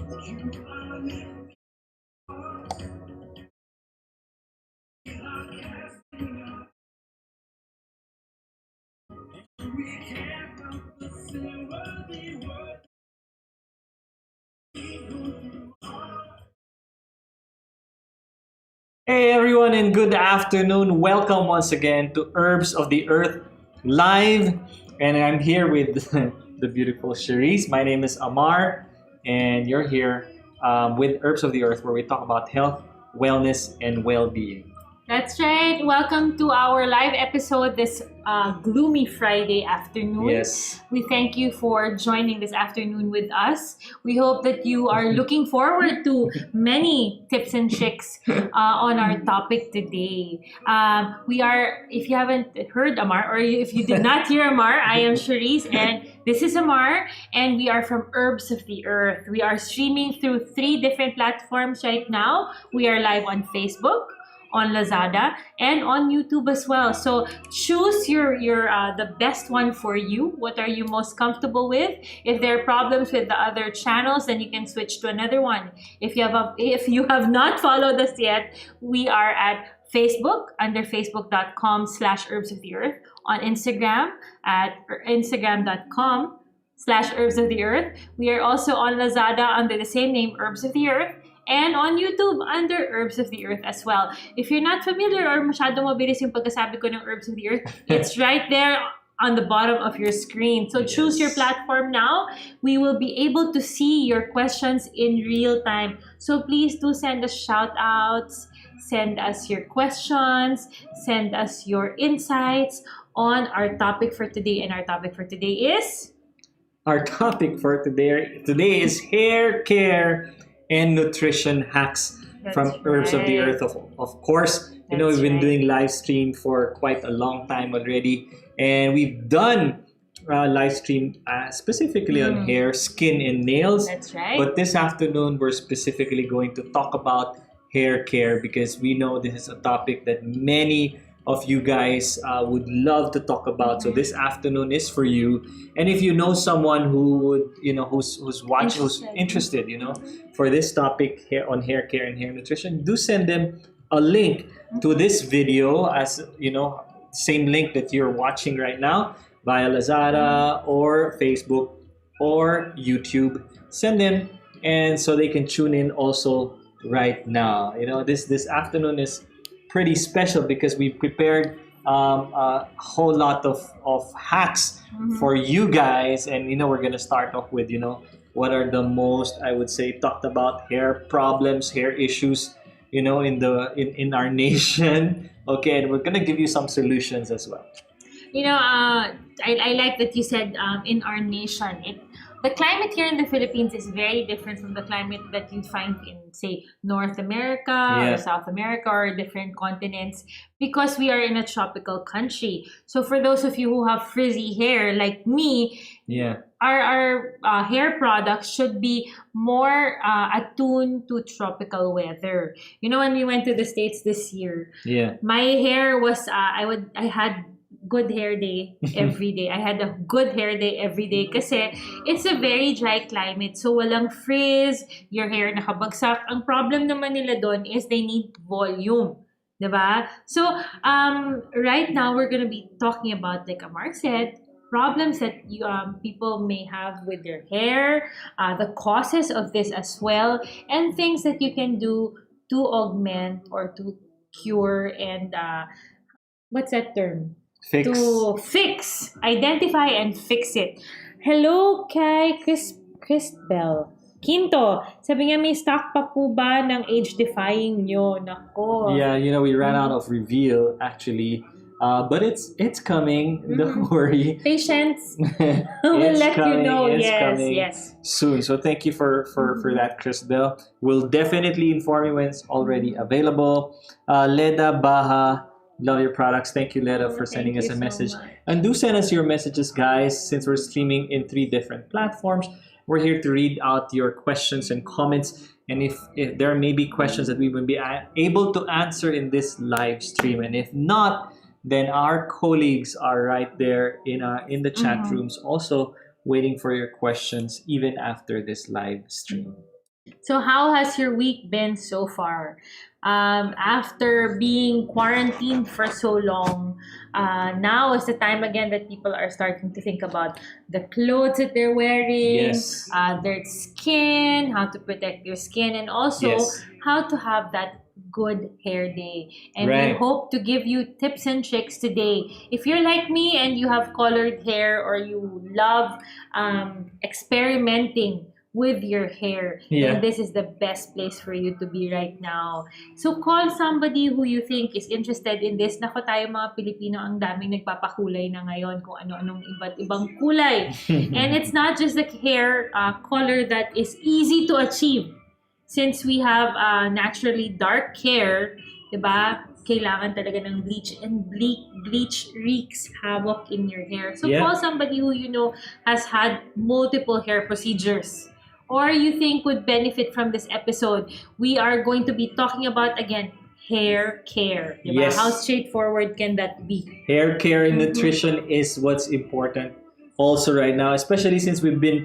Hey everyone, and good afternoon. Welcome once again to Herbs of the Earth Live. And I'm here with the beautiful Cherise. My name is Amar, and you're here with Herbs of the Earth, where we talk about health, wellness, and well being. That's right. Welcome to our live episode this gloomy Friday afternoon. Yes. We thank you for joining this afternoon with us. We hope that you are looking forward to many tips and tricks on our topic today. We are, if you haven't heard Amar, or if you did not hear Amar, I am Cherise, and this is Amar, and we are from Herbs of the Earth. We are streaming through 3 different platforms right now. We are live on Facebook, on Lazada, and on YouTube as well. So choose your the best one for you. What are you most comfortable with? If there are problems with the other channels, then you can switch to another one. If you have not followed us yet, we are at Facebook under facebook.com/herbs of the earth, on Instagram at instagram.com/herbs of the earth. We are also on Lazada under the same name, Herbs of the Earth, and on YouTube under Herbs of the Earth as well. If you're not familiar or masyado mabilis yung pagkasabi ko ng Herbs of the Earth, it's right there on the bottom of your screen. So choose your platform now. We will be able to see your questions in real time. So please do send us shout outs, send us your questions, send us your insights on our topic for today. And our topic for today is... Our topic for today is hair care and nutrition hacks That's from Herbs of the right. Earth. Of course, That's we've been right. doing live stream for quite a long time already, and we've done live stream specifically on hair, skin, and nails. That's right. But this afternoon, we're specifically going to talk about hair care because we know this is a topic that many of you guys would love to talk about. So this afternoon is for you. And if you know someone who would, who's watching, who's interested, for this topic here on hair care and hair nutrition, do send them a link to this video, as same link that you're watching right now via Lazada or Facebook or YouTube. Send them, and so they can tune in also right now. This afternoon is pretty special because we prepared a whole lot of hacks for you guys, and we're gonna start off with what are the most, I would say, talked about hair problems, hair issues in our nation. Okay, and we're gonna give you some solutions as well. I like that you said in our nation. The climate here in the Philippines is very different from the climate that you find in, say, North America or South America or different continents, because we are in a tropical country. So for those of you who have frizzy hair like me, our hair products should be more attuned to tropical weather. When we went to the States this year, my hair was I had good hair day every day. I had a good hair day every day kasi it's a very dry climate. So walang frizz, your hair nakabagsak. Ang problem naman nila doon is they need volume. Diba? So right now we're gonna be talking about, like Amar said, problems that people may have with their hair, the causes of this as well, and things that you can do to augment or to cure and what's that term? Fix. To fix, identify, and fix it. Hello kay Chris Bell. Quinto, sabi nga may stock pa po ba ng age-defying nyo? Nako. Yeah, we ran out of reveal actually. But it's coming. Don't worry. Patience. We'll let you know. It's Yes, coming yes. soon. So thank you for that, Chris Bell. We'll definitely inform you when it's already available. Leda Baha, love your products. Thank you, Leda, for sending us a message. And do send us your messages, guys, since we're streaming in 3 different platforms. We're here to read out your questions and comments. And if there may be questions that we will be able to answer in this live stream, and if not, then our colleagues are right there in the chat rooms also waiting for your questions even after this live stream. So how has your week been so far? After being quarantined for so long, now is the time again that people are starting to think about the clothes that they're wearing, Yes. their skin, how to protect their skin, and also Yes. how to have that good hair day. And we Right. hope to give you tips and tricks today. If you're like me and you have colored hair or you love experimenting with your hair, Yeah. then this is the best place for you to be right now. So call somebody who you think is interested in this. Nako, tayo mga Pilipino, ang daming nagpapakulay na ngayon kung ano-anong iba't ibang kulay. And it's not just the hair color that is easy to achieve. Since we have naturally dark hair, diba? Kailangan talaga ng bleach, and bleach wreaks havoc in your hair. So Yeah. call somebody who you know has had multiple hair procedures or you think would benefit from this episode. We are going to be talking about, again, hair care. Diba? Yes. How straightforward can that be? Hair care and Mhm. nutrition is what's important also right now, especially since we've been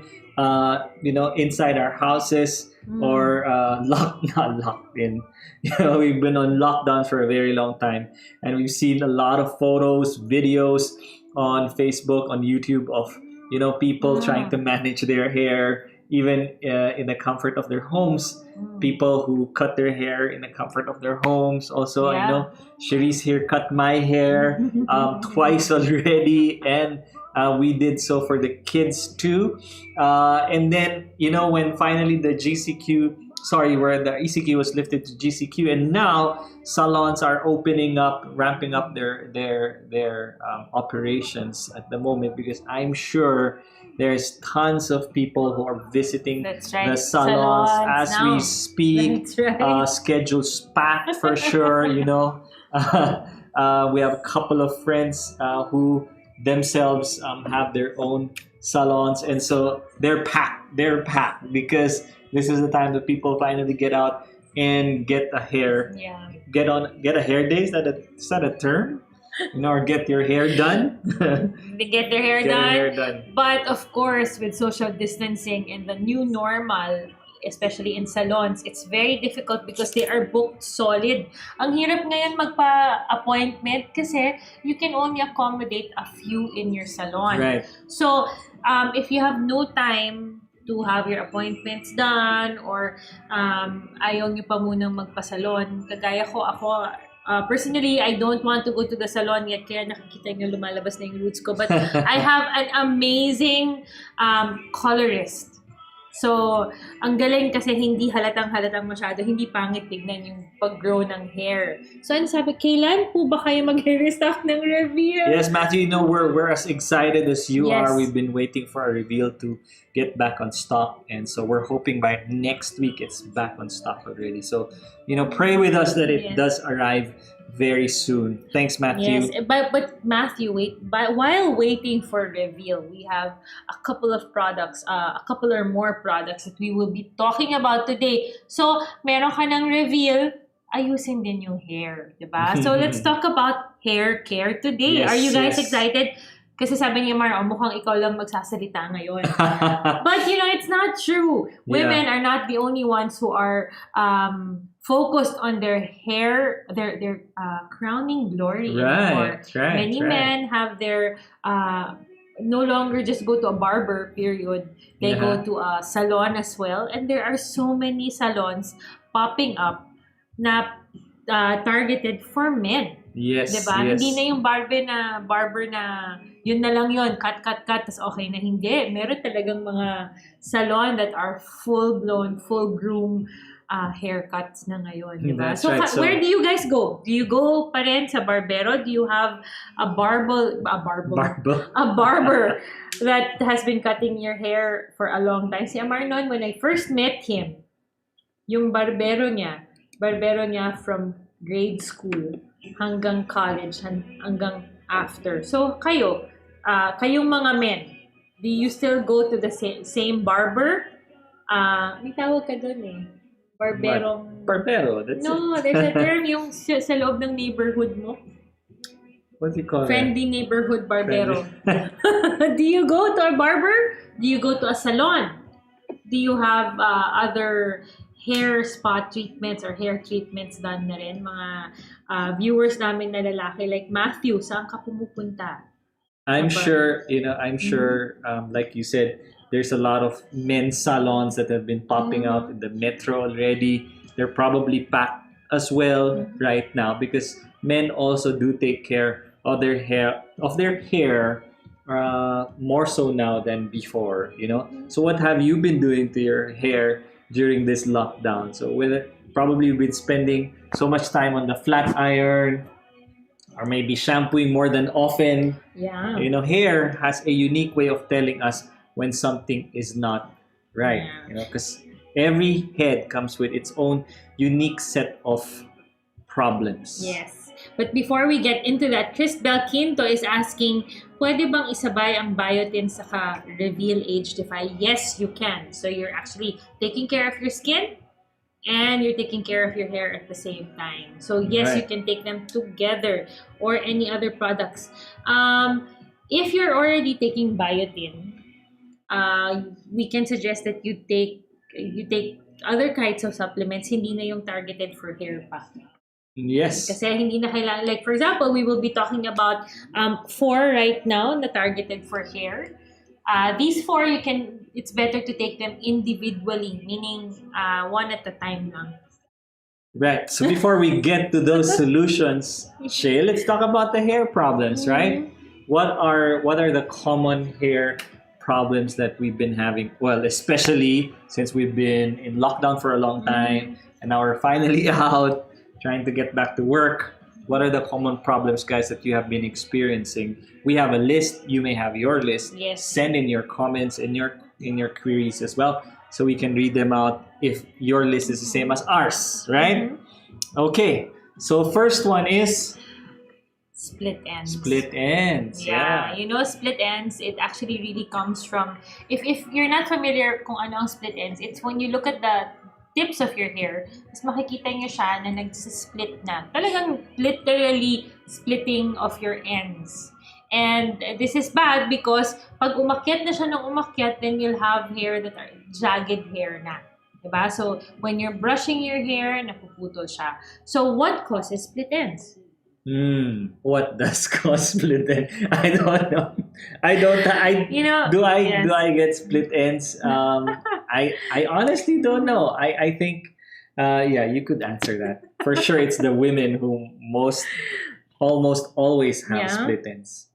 inside our houses or not locked in. We've been on lockdown for a very long time, and we've seen a lot of photos, videos on Facebook, on YouTube of people trying to manage their hair even in the comfort of their homes. People who cut their hair in the comfort of their homes. Also, I Yeah. know Cherise here cut my hair twice already, and we did so for the kids too. And then when finally the where the ECQ was lifted to GCQ, and now salons are opening up, ramping up their operations at the moment, because I'm sure there's tons of people who are visiting That's right. the salons as now. we speak. That's right. Schedules packed for sure. We have a couple of friends who themselves have their own salons, and so they're packed because this is the time that people finally get out and get a hair Yeah. get a hair day. Is that a term? Or get your hair done. They get their hair Get your done. hair done. But of course, with social distancing and the new normal, especially in salons, it's very difficult because they are booked solid. Ang hirap ngayon magpa-appointment kasi you can only accommodate a few in your salon. Right. So, if you have no time to have your appointments done or ayaw nyo pa munang magpa-salon, kagaya ko, ako, personally, I don't want to go to the salon yet kaya nakikita nyo lumalabas na yung roots ko. But I have an amazing colorist. So, ang galing kasi hindi halatang masyado, hindi pangit tignan yung pag-grow ng hair. So, ano sabi, kailan po ba kayo mag-restock ng reveal? Yes, Matthew, we're as excited as you Yes. are. We've been waiting for our reveal to get back on stock. And so we're hoping by next week it's back on stock already. So, pray with us that it Yes. does arrive very soon. Thanks, Matthew. Yes, but Matthew, while waiting for reveal, we have a couple of products, a couple or more products that we will be talking about today. So, meron ka ng reveal, ayusin din yung hair, diba? So, let's talk about hair care today. Yes, Are you guys yes. excited? Kasi sabi ni Mar, mukhang ikaw lang magsasalita ngayon. But, it's not true. Women are not the only ones who are focused on their hair, their crowning glory anymore. Right. Many men have their no longer just go to a barber, period. They go to a salon as well. And there are so many salons popping up na targeted for men. Yes, Diba? yes. Hindi na yung barber na yun na lang yun, cut, tas okay na. Hindi. Meron talagang mga salon that are full-blown, full-groom haircuts na ngayon. Diba? That's right. So- where do you guys go? Do you go pa rin sa barbero? Do you have a barber that has been cutting your hair for a long time? Si Amar noon, when I first met him, yung barbero niya from grade school hanggang college, hanggang after. So, kayong mga men, do you still go to the same barber? May tawag ka dun eh. Barbero. That's No, it. there's a term yung sa loob ng neighborhood mo. What do you call Friendly neighborhood barbero. that? Do you go to a barber? Do you go to a salon? Do you have other hair spot treatments or hair treatments done na rin? Mga viewers namin na lalaki like Matthew, saan ka pumupunta? I'm Kapag- sure, I'm sure, like you said, there's a lot of men's salons that have been popping out in the metro already. They're probably packed as well right now because men also do take care of their hair, more so now than before. So what have you been doing to your hair during this lockdown? So probably you've been spending so much time on the flat iron, or maybe shampooing more than often. Yeah. Hair has a unique way of telling us when something is not right. Yeah. Because every head comes with its own unique set of problems. Yes. But before we get into that, Chris Belquinto is asking, pwede bang isabay ang biotin saka Reveal Age Defy? Yes, you can. So you're actually taking care of your skin and you're taking care of your hair at the same time. So yes, Right. you can take them together or any other products. If you're already taking biotin, we can suggest that you take other kinds of supplements, hindi na yung targeted for hair pa. Yes. Kasi hindi na kailangan, like for example, we will be talking about 4 right now na targeted for hair. These 4, it's better to take them individually, meaning one at a time lang. Right. So before we get to those solutions, Shay, let's talk about the hair problems, right? What are the common hair problems that we've been having? Well, especially since we've been in lockdown for a long time and now we're finally out trying to get back to work. What are the common problems, guys, that you have been experiencing? We have a list. You may have your list. Yes. Send in your comments and in your queries as well, so we can read them out if your list is the same as ours, right? Okay. So first one is Split ends. split ends. Yeah, split ends, it actually really comes from, if you're not familiar kung ano ang split ends, it's when you look at the tips of your hair, mas makikita nyo siya na nagsisplit na. Talagang literally splitting of your ends. And this is bad because pag umakyat na siya ng umakyat, then you'll have hair that are jagged hair na. Diba? So, when you're brushing your hair, napuputol siya. So, what causes split ends? What does cause split ends? I don't know. Do I get split ends? I honestly don't know. I think you could answer that. For sure it's the women who almost always have split ends.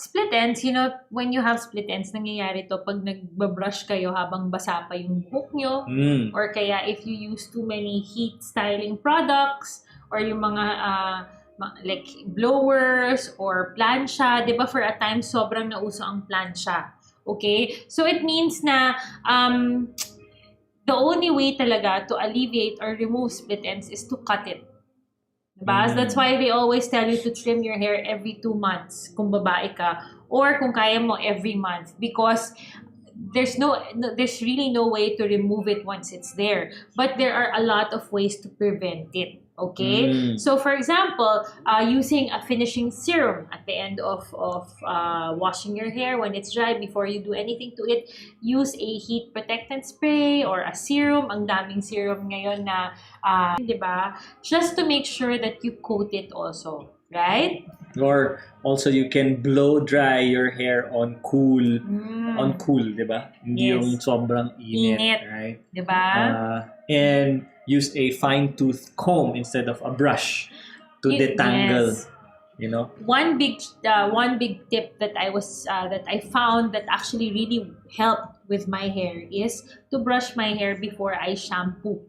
Split ends, when you have split ends, nangyayari to pag nagbabrush kayo habang basa pa yung buhok nyo, or kaya if you use too many heat styling products, or yung mga like blowers or plancha, 'di ba, for a time sobrang nauso ang plancha. Okay? So it means na the only way talaga to alleviate or remove split ends is to cut it. Diba? So that's why they always tell you to trim your hair every 2 months kung babae ka, or kung kaya mo every month, because there's really no way to remove it once it's there. But there are a lot of ways to prevent it. Okay, so for example, using a finishing serum at the end of washing your hair when it's dry, before you do anything to it, use a heat protectant spray or a serum. Ang daming serum ngayon na, diba? Just to make sure that you coat it also, right? Or also you can blow dry your hair on cool, diba? Hindi yung sobrang init, right? Diba? And use a fine-tooth comb instead of a brush to detangle. Yes. One big tip that I found that actually really helped with my hair is to brush my hair before I shampoo.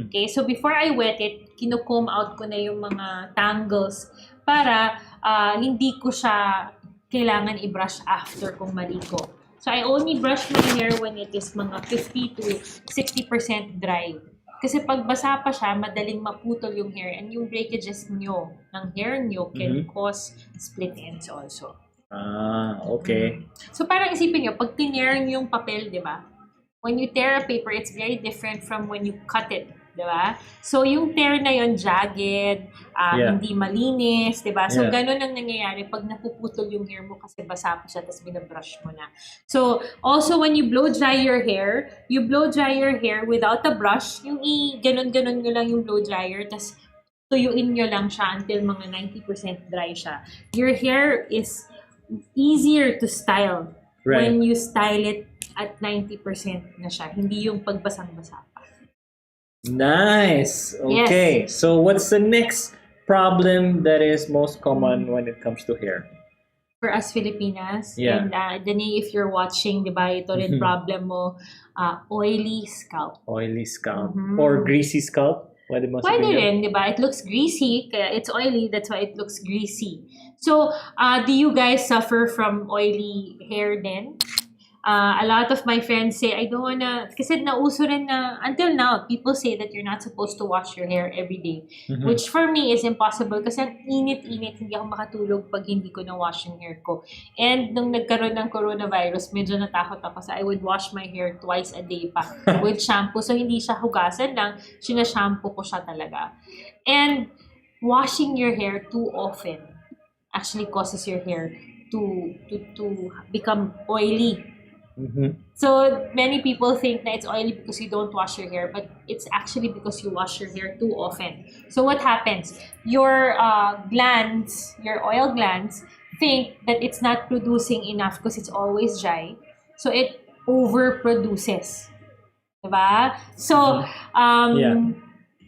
Okay, so before I wet it, kino-comb out ko na yung mga tangles para hindi ko siya kailangan i-brush after kung maligo. So I only brush my hair when it is mga 50 to 60% dry. Kasi pag basa pa siya, madaling maputol yung hair, and yung breakages nyo ng hair nyo can cause split ends also. Okay. So parang isipin nyo, pag tinear nyo yung papel, di ba? When you tear a paper, it's very different from when you cut it. Diba? So, yung tear na yon jagged, hindi malinis, diba? So, ganun ang nangyayari pag napuputol yung hair mo kasi basa pa siya tapos binabrush mo na. So, also when you blow dry your hair without a brush, yung ganon-ganon nyo lang yung blow dryer, tapos tuyuin nyo lang siya until mga 90% dry siya. Your hair is easier to style when you style it at 90% na siya. Hindi yung pagbasang-basa pa. Nice. Okay. Yes. So what's the next problem that is most common when it comes to hair? For us Filipinas, and Dani, if you're watching, diba, ito rin problem mo, oily scalp. Oily scalp. Or greasy scalp. Pwede rin, diba? It looks greasy, kaya it's oily, that's why it looks greasy. So, do you guys suffer from oily hair then? A lot of my friends say, I don't wanna, kasi nauso rin na, until now, people say that you're not supposed to wash your hair every day. Which for me is impossible kasi ang init-init, hindi ako makatulog pag hindi ko na-wash yung hair ko. And nung nagkaroon ng coronavirus, medyo natakot ako kasi I would wash my hair twice a day pa with shampoo. So hindi siya hugasan lang, sinashampoo ko siya talaga. And washing your hair too often actually causes your hair to become oily. So many people think that it's oily because you don't wash your hair, but it's actually because you wash your hair too often. So what happens? Your glands, your oil glands, think that it's not producing enough because it's always dry. So it overproduces. Diba? So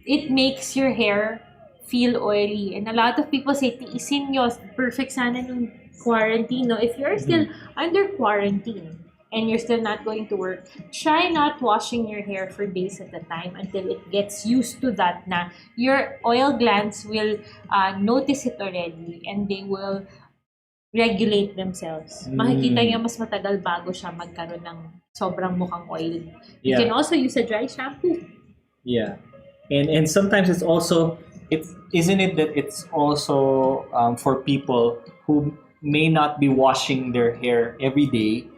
it makes your hair feel oily. And a lot of people say, tiisin nyo, perfect sana nung quarantine. No? If you're still under quarantine, and you're still not going to work, try not washing your hair for days at a time until it gets used to that na your oil glands will notice it already and they will regulate themselves. Makikita niyo mas matagal bago siya magkaroon ng sobrang mukhang oil. You can also use a dry shampoo. Yeah. And sometimes it's also, isn't it that it's also for people who may not be washing their hair every day,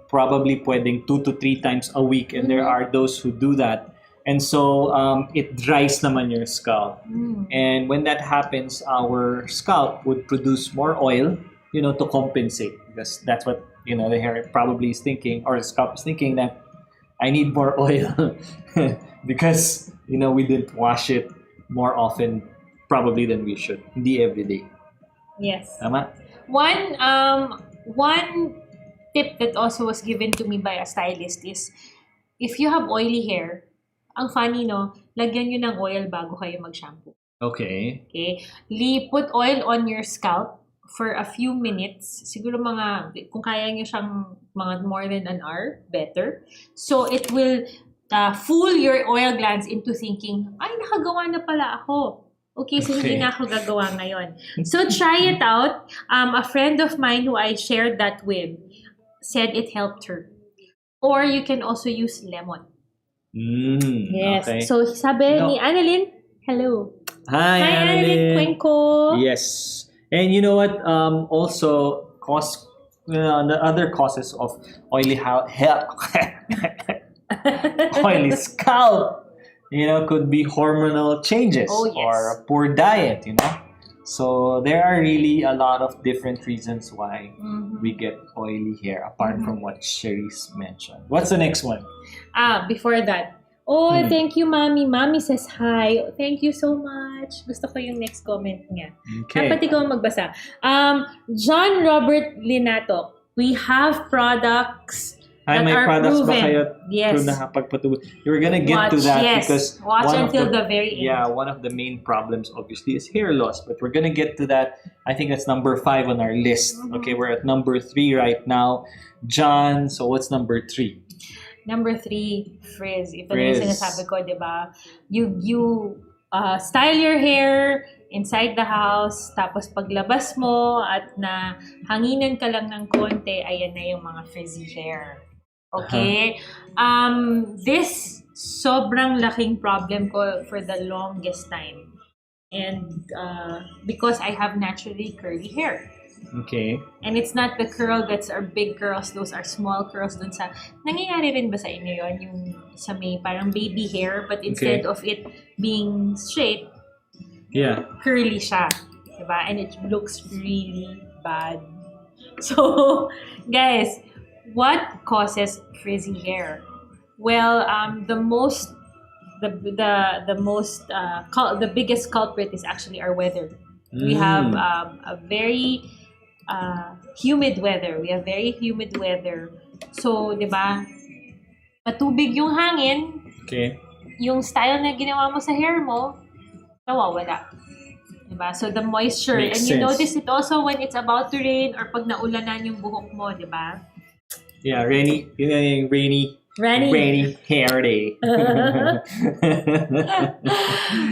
probably pwedeng 2 to 3 times a week, and there are those who do that, and so it dries naman your scalp. And when that happens, our scalp would produce more oil, to compensate, because that's what the hair probably is thinking, or the scalp is thinking, that I need more oil because we didn't wash it more often probably than we should, hindi every day. Yes. Tama? One tip that also was given to me by a stylist is, if you have oily hair, ang funny, lagyan nyo ng oil bago kayo mag-shampoo. Okay. Put oil on your scalp for a few minutes. Siguro kung kaya nyo siyang mga more than an hour, better. So it will fool your oil glands into thinking, ay, nakagawa na pala ako. Okay, so hindi na ako gagawa ngayon. So try it out. A friend of mine who I shared that with said it helped her. Or you can also use lemon. Yes. Okay. So sabi ni Annalyn, hello. Hi Annalyn. Cuenco. Yes. And you know what? Also, the other causes of oily oily scalp, could be hormonal changes or a poor diet, So there are really a lot of different reasons why we get oily hair, apart from what Cherise mentioned. What's the next one? Before that. Thank you, Mommy. Mommy says hi. Thank you so much. Gusto ko yung next comment niya. Okay. Dapat ikaw magbasa. John Robert Linato, we have products Ay, may products proven. Ba kayo yes. nakapagpatuloy? You're gonna get to that because watch until the very end. Yeah, one of the main problems obviously is hair loss, but we're gonna get to that. I think that's number 5 on our list. Okay, we're at number 3 right now. John, so what's number 3? Number 3, frizz. Ito na yung sinasabi ko, di ba? You style your hair inside the house, tapos paglabas mo at na hanginan ka lang ng konti, ayan na yung mga frizzy hair. Okay? This sobrang laking problem ko for the longest time. And because I have naturally curly hair. Okay. And it's not the curl that's our big curls, those are small curls dun sa, nangyayari rin ba sa inyo yun, yung sa may parang baby hair, but instead of it being straight, Yeah. curly siya, diba? And it looks really bad. So, guys, what causes frizzy hair? Well, the biggest culprit is actually our weather. We have a very humid weather. We have very humid weather. So, di ba, matubig yung hangin, Okay. yung style na ginawa mo sa hair mo, nawawala. Diba? So, the moisture, Makes and you sense. notice it also when it's about to rain or pag naulanan yung buhok mo, di ba? Yeah, rainy. Yun nga yung rainy hair day.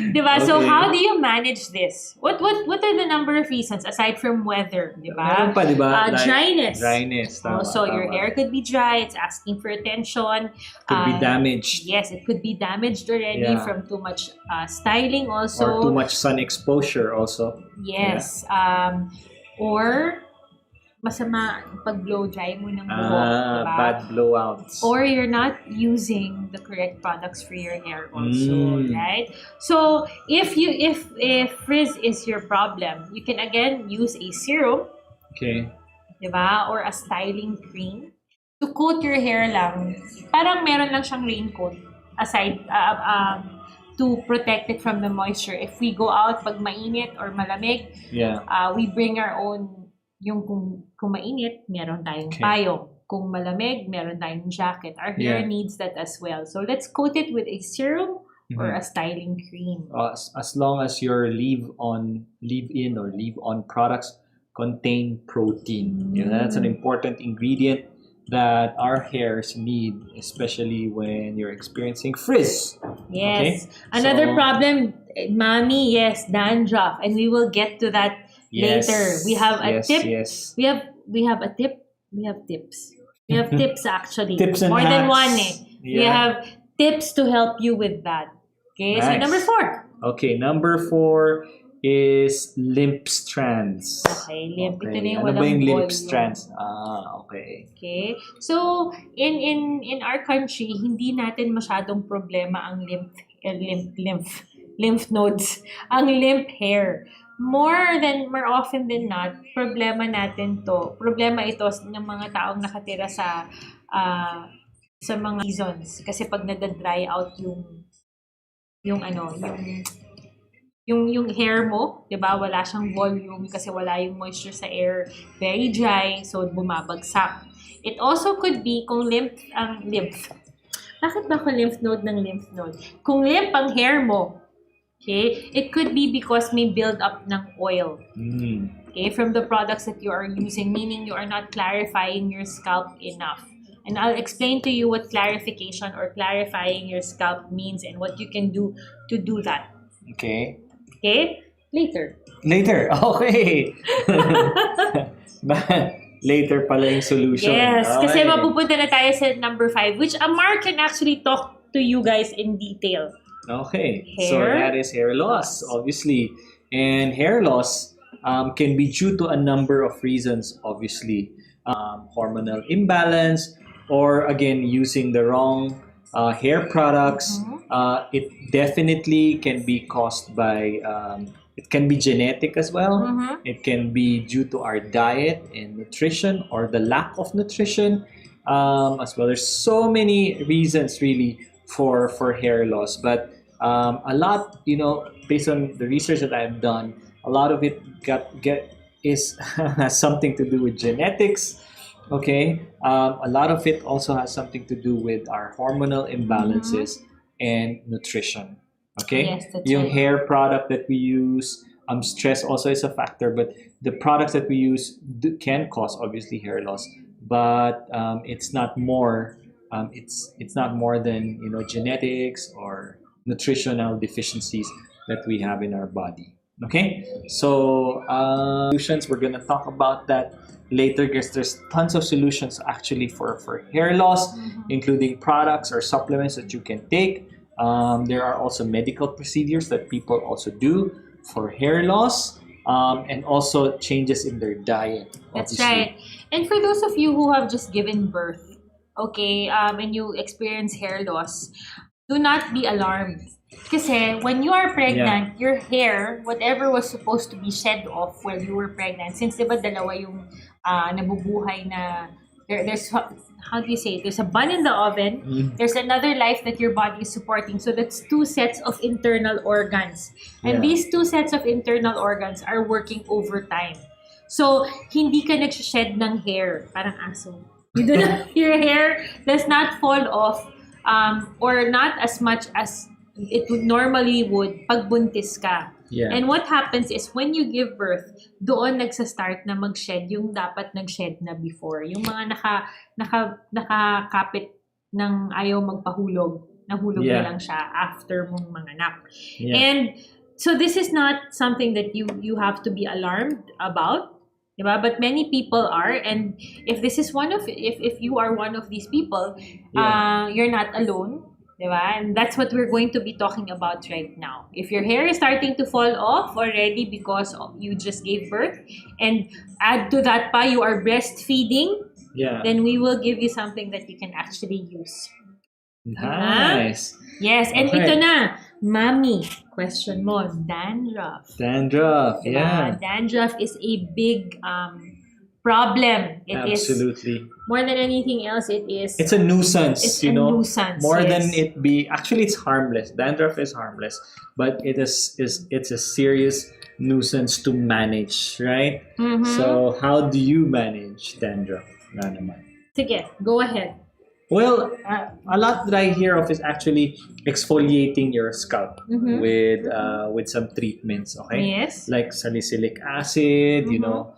Diba? So, Okay. how do you manage this? What are the number of reasons aside from weather, diba? Meron pa, di ba? Like, Dryness. Dryness. Tama, Also, your tama. hair could be dry. It's asking for attention. Could be damaged. Yes, it could be damaged already Yeah. from too much styling also. Or too much sun exposure also. Yes. Or masama pag-blow dry mo ng buhok, diba? Bad blowouts. Or you're not using the correct products for your hair also, Mm. right? So if frizz is your problem, you can again use a serum, Okay. diba? Or a styling cream to coat your hair lang. Parang meron lang siyang raincoat aside to protect it from the moisture. If we go out pag mainit or malamig, Yeah. we bring our own, yung kung mainit, meron tayong Okay. payong. Kung malamig, meron tayong jacket. Our hair Yeah. needs that as well. So let's coat it with a serum or Mhm. a styling cream. As long as your leave-in or leave-on products contain protein. Yeah, that's an important ingredient that our hairs need, especially when you're experiencing frizz. Yes. Okay? Another So- problem, mommy, yes, dandruff. And we will get to that Yes. later. We have a Yes, tip. Yes. We have a tip. We have tips. We have tips actually. Tips and More than hacks. one eh. We Yeah. have tips to help you with that. Okay, so Nice. number 4. Okay, number 4 is lymph strands. Okay, lymph. Ito na yung Ano ba walang yung lymph volume. strands? Okay. Okay. So, in our country, hindi natin masyadong problema ang lymph nodes, ang lymph hair. More often than not, problema ito ng mga taong nakatira sa mga seasons. Kasi pag nag-dry out yung hair mo, 'di ba? Wala siyang volume kasi wala yung moisture sa air, very dry, so bumabagsak. It also could be kung lymph. Bakit ba ako lymph node ng lymph node? Kung lymph ang hair mo, okay, it could be because may build up ng oil. Okay, from the products that you are using, meaning you are not clarifying your scalp enough. And I'll explain to you what clarification or clarifying your scalp means and what you can do to do that. Okay. Okay? Later. Later. Okay. Later pala yung solution. Yes, kasi Okay. mapupunta na tayo sa number 5, which Amar can actually talk to you guys in detail. Okay, so Hair that is hair loss, obviously. And hair loss can be due to a number of reasons, obviously. Hormonal imbalance, or again, using the wrong hair products. It definitely can be caused by, it can be genetic as well. It can be due to our diet and nutrition or the lack of nutrition as well. There's so many reasons really for hair loss, but a lot, based on the research that I've done, a lot of it has something to do with genetics. Okay, a lot of it also has something to do with our hormonal imbalances and nutrition. Okay, Yes, that's yung right. hair product that we use, stress also is a factor, but the products that we use can cause obviously hair loss, but it's not more. It's not more than genetics or nutritional deficiencies that we have in our body. Okay, so solutions, we're gonna talk about that later because there's tons of solutions actually for hair loss, including products or supplements that you can take. There are also medical procedures that people also do for hair loss. and also changes in their diet. That's Obviously. right. And for those of you who have just given birth, okay, and you experience hair loss, do not be alarmed. Kasi when you are pregnant, your hair, whatever was supposed to be shed off while you were pregnant, since diba dalawa yung nabubuhay na, there's, how do you say it? There's a bun in the oven, there's another life that your body is supporting. So that's two sets of internal organs. And these two sets of internal organs are working overtime. So, hindi ka nagsashed ng hair, parang aso. You do not, your hair does not fall off or not as much as it would normally would pag buntis ka. Yeah. And what happens is when you give birth, doon nagsa-start na mag-shed yung dapat nag-shed na before. Yung mga nakakapit ng ayaw magpahulog, nahulog na lang siya after mong manganak. Yeah. And so this is not something that you have to be alarmed about. Diba? But many people are, and if this is if you are one of these people, you're not alone. Diba? And that's what we're going to be talking about right now. If your hair is starting to fall off already because you just gave birth, and add to that pa you are breastfeeding, then we will give you something that you can actually use. Nice. Yes, and ito na, Mami, question mo, dandruff. Dandruff, Diba? Dandruff is a big problem. It Absolutely. is more than anything else. It's a nuisance. It's a nuisance. More than it be. Actually, it's harmless. Dandruff is harmless, but it's a serious nuisance to manage, right? Mm-hmm. So, how do you manage dandruff, Nanaman? Sige, go ahead. Well, a lot that I hear of is actually exfoliating your scalp with some treatments. Okay. Yes. Like salicylic acid, you know.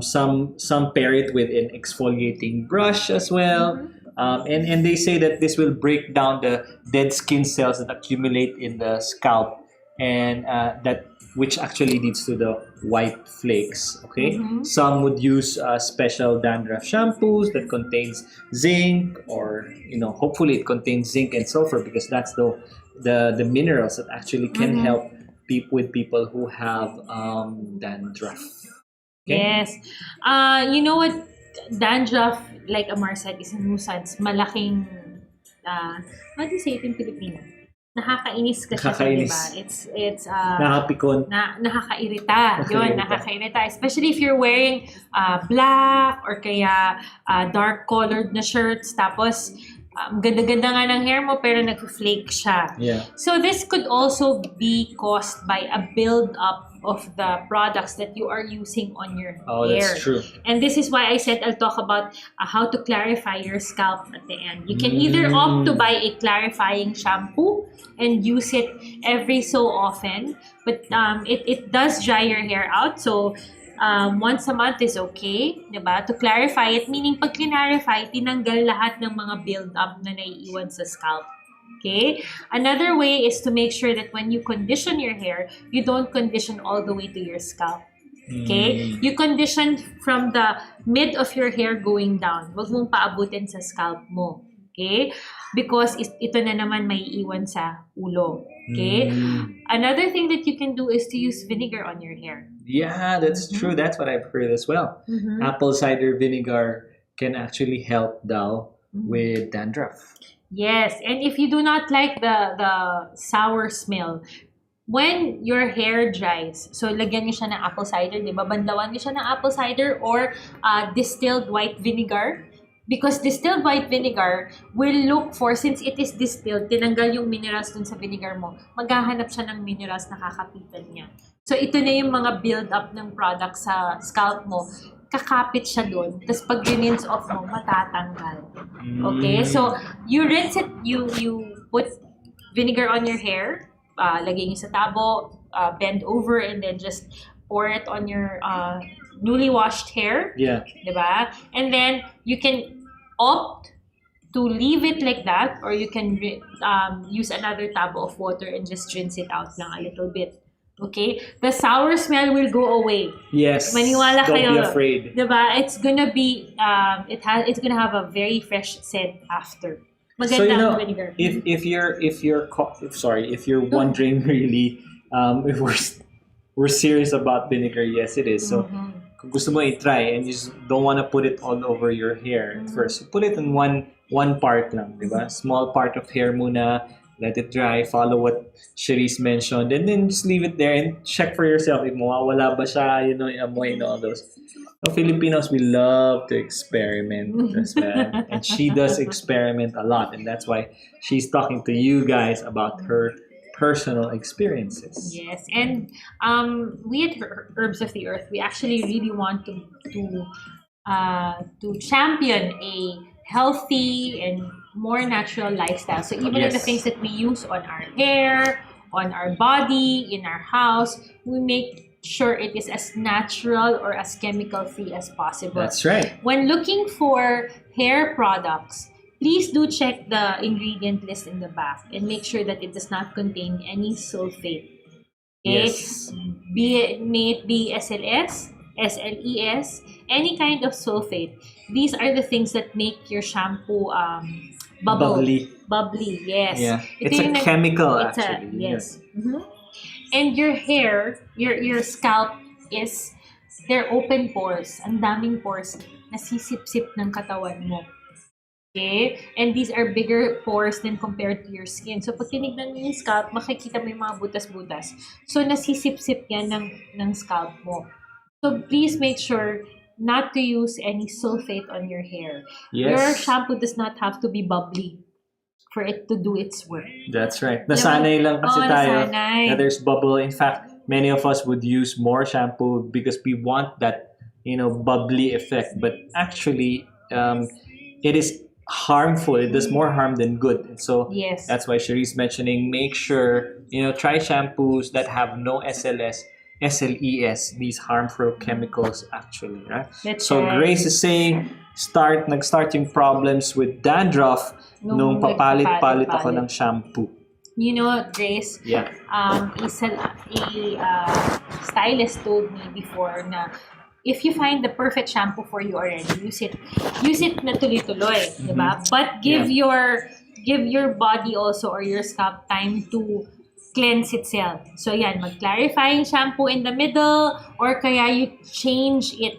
Some pair it with an exfoliating brush as well. And they say that this will break down the dead skin cells that accumulate in the scalp, and that which actually leads to the white flakes. Okay, some would use special dandruff shampoos that contains zinc, or hopefully it contains zinc and sulfur, because that's the minerals that actually can help people who have dandruff. Okay? Yes. You know what? Dandruff, like Amar said, is a nuisance. Malaking, how do you say it in Filipino? Nakakainis kasi siya, diba? It's nakakapikon. Nakakairita. Yun, nakakairita. Especially if you're wearing black or kaya dark colored na shirts, tapos ganda-ganda nga ng hair mo pero nag-flake siya. Yeah. So this could also be caused by a build-up of the products that you are using on your hair. Oh, that's true. And this is why I said I'll talk about how to clarify your scalp at the end. You can either opt to buy a clarifying shampoo and use it every so often, but it does dry your hair out. So once a month is okay, diba? To clarify it, meaning pag clarify, tinanggal lahat ng mga build-up na naiiwan sa scalp. Okay? Another way is to make sure that when you condition your hair, you don't condition all the way to your scalp. Okay? You condition from the mid of your hair going down. Huwag mong paabutin sa scalp mo. Okay? Because ito na naman may iwan sa ulo. Okay? Another thing that you can do is to use vinegar on your hair. Yeah, that's true. That's what I've heard as well. Apple cider vinegar can actually help daw with dandruff. Yes, and if you do not like the sour smell, when your hair dries, so lagyan niyo siya ng apple cider, di ba? Bandawan niyo siya ng apple cider or distilled white vinegar. Because distilled white vinegar will look for, since it is distilled, tinanggal yung minerals dun sa vinegar mo, maghahanap siya ng minerals na kakapitan niya. So ito na yung mga build-up ng product sa scalp mo. Kakapit siya doon. Tapos pag rinse off mo, matatanggal. Okay? So, you rinse it, you put vinegar on your hair, lagay niyo sa tabo, bend over, and then just pour it on your newly washed hair. Yeah. Diba? And then, you can opt to leave it like that, or you can use another tabo of water and just rinse it out lang a little bit. Okay? The sour smell will go away. Yes. Maniwala Don't kayo. be afraid. Diba? It's gonna be, it's gonna have a very fresh scent after. Maganda So ang vinegar. if you're wondering really, if we're we're serious about vinegar. Yes, it is. So kung gusto mo i-try and you just don't want to put it all over your hair at first, so put it in one part lang, di ba? Small part of hair muna, let it dry, follow what Cherise mentioned, and then just leave it there and check for yourself if mawawala ba siya, you know, yung amoy and all those. So Filipinos, we love to experiment as well. And she does experiment a lot, and that's why she's talking to you guys about her personal experiences. Yes, and we at Herbs of the Earth, we actually really want to champion a healthy and more natural lifestyle. So even in the Yes. things that we use on our hair, on our body, in our house, we make sure it is as natural or as chemical free as possible. That's right. When looking for hair products, please do check the ingredient list in the back and make sure that it does not contain any sulfate. Okay? Yes. May it be SLS, SLES, any kind of sulfate. These are the things that make your shampoo bubble. Bubbly, yes. Yeah. Ito It's a yung nag- chemical it's a- actually. yes. Mhm. And your hair, your scalp is, they're open pores. Ang daming pores. Nasisip-sip ng katawan mo. Okay? And these are bigger pores than compared to your skin. So, pag tinignan mo yung scalp, makikita mo yung mga butas-butas. So, nasisip-sip yan ng scalp mo. So, please make sure not to use any sulfate on your hair. Yes. Your shampoo does not have to be bubbly for it to do its work. That's right. Nasanay lang kasi Oo, tayo nasanay. na there's bubble. In fact, many of us would use more shampoo because we want that, you know, bubbly effect. But actually, it is harmful. It does more harm than good. And so Yes. that's why Cherie's mentioning, make sure, you know, try shampoos that have no SLS, SLES, these harmful chemicals actually, right? That's So right. Grace is saying, nag-start yung problems with dandruff nung papalit-palit ako ng shampoo. You know, Grace, Yeah. a stylist told me before na if you find the perfect shampoo for you already, use it na tuloy-tuloy, di ba? But give your body also or your scalp time to cleanse itself. So yan, mag-clarifying shampoo in the middle or kaya you change it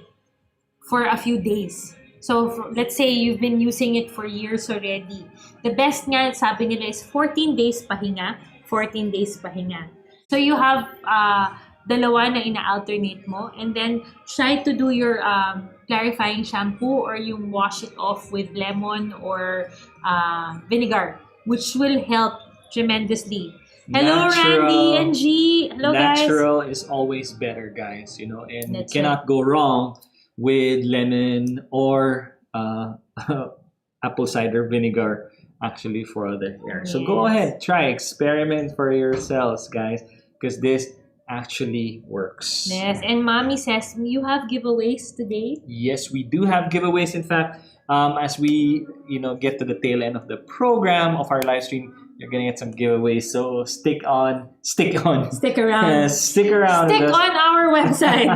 for a few days. So let's say you've been using it for years already. The best nga, sabi nila, is 14 days pahinga, 14 days pahinga. So you have dalawa na ina-alternate mo, and then try to do your clarifying shampoo or yung wash it off with lemon or vinegar, which will help tremendously. Hello, Natural. Randy and G. Hello, guys. Natural is always better, guys, you know, and That's you cannot go wrong with lemon or apple cider vinegar actually for other hair. So go Yes. ahead, try, experiment for yourselves, guys, because this actually works. Yes, and Mommy says you have giveaways today. Yes, we do have giveaways. In fact, as we get to the tail end of the program of our live stream, you're gonna get some giveaways. So stick around. Stick around. Stick around. Stick with us. on our website.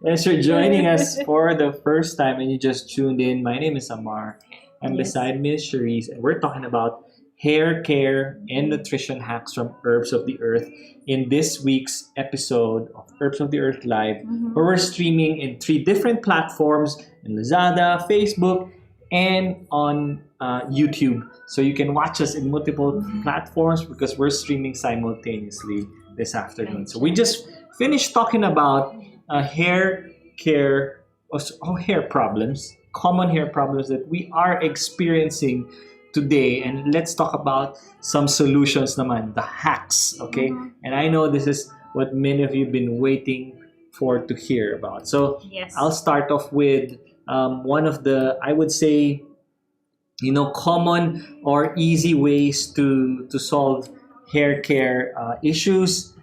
As you're joining us for the first time and you just tuned in, my name is Amar. I'm Yes. beside Miss Cherise, and we're talking about hair care and nutrition hacks from Herbs of the Earth in this week's episode of Herbs of the Earth Live, where we're streaming in 3 different platforms in Lazada, Facebook, and on YouTube. So you can watch us in multiple platforms because we're streaming simultaneously this afternoon. So we just finished talking about hair care, hair problems, common hair problems that we are experiencing today, and let's talk about some solutions naman, the hacks, okay? And I know this is what many of you have been waiting for to hear about. So Yes. I'll start off with one of the, I would say, common or easy ways to solve hair care issues.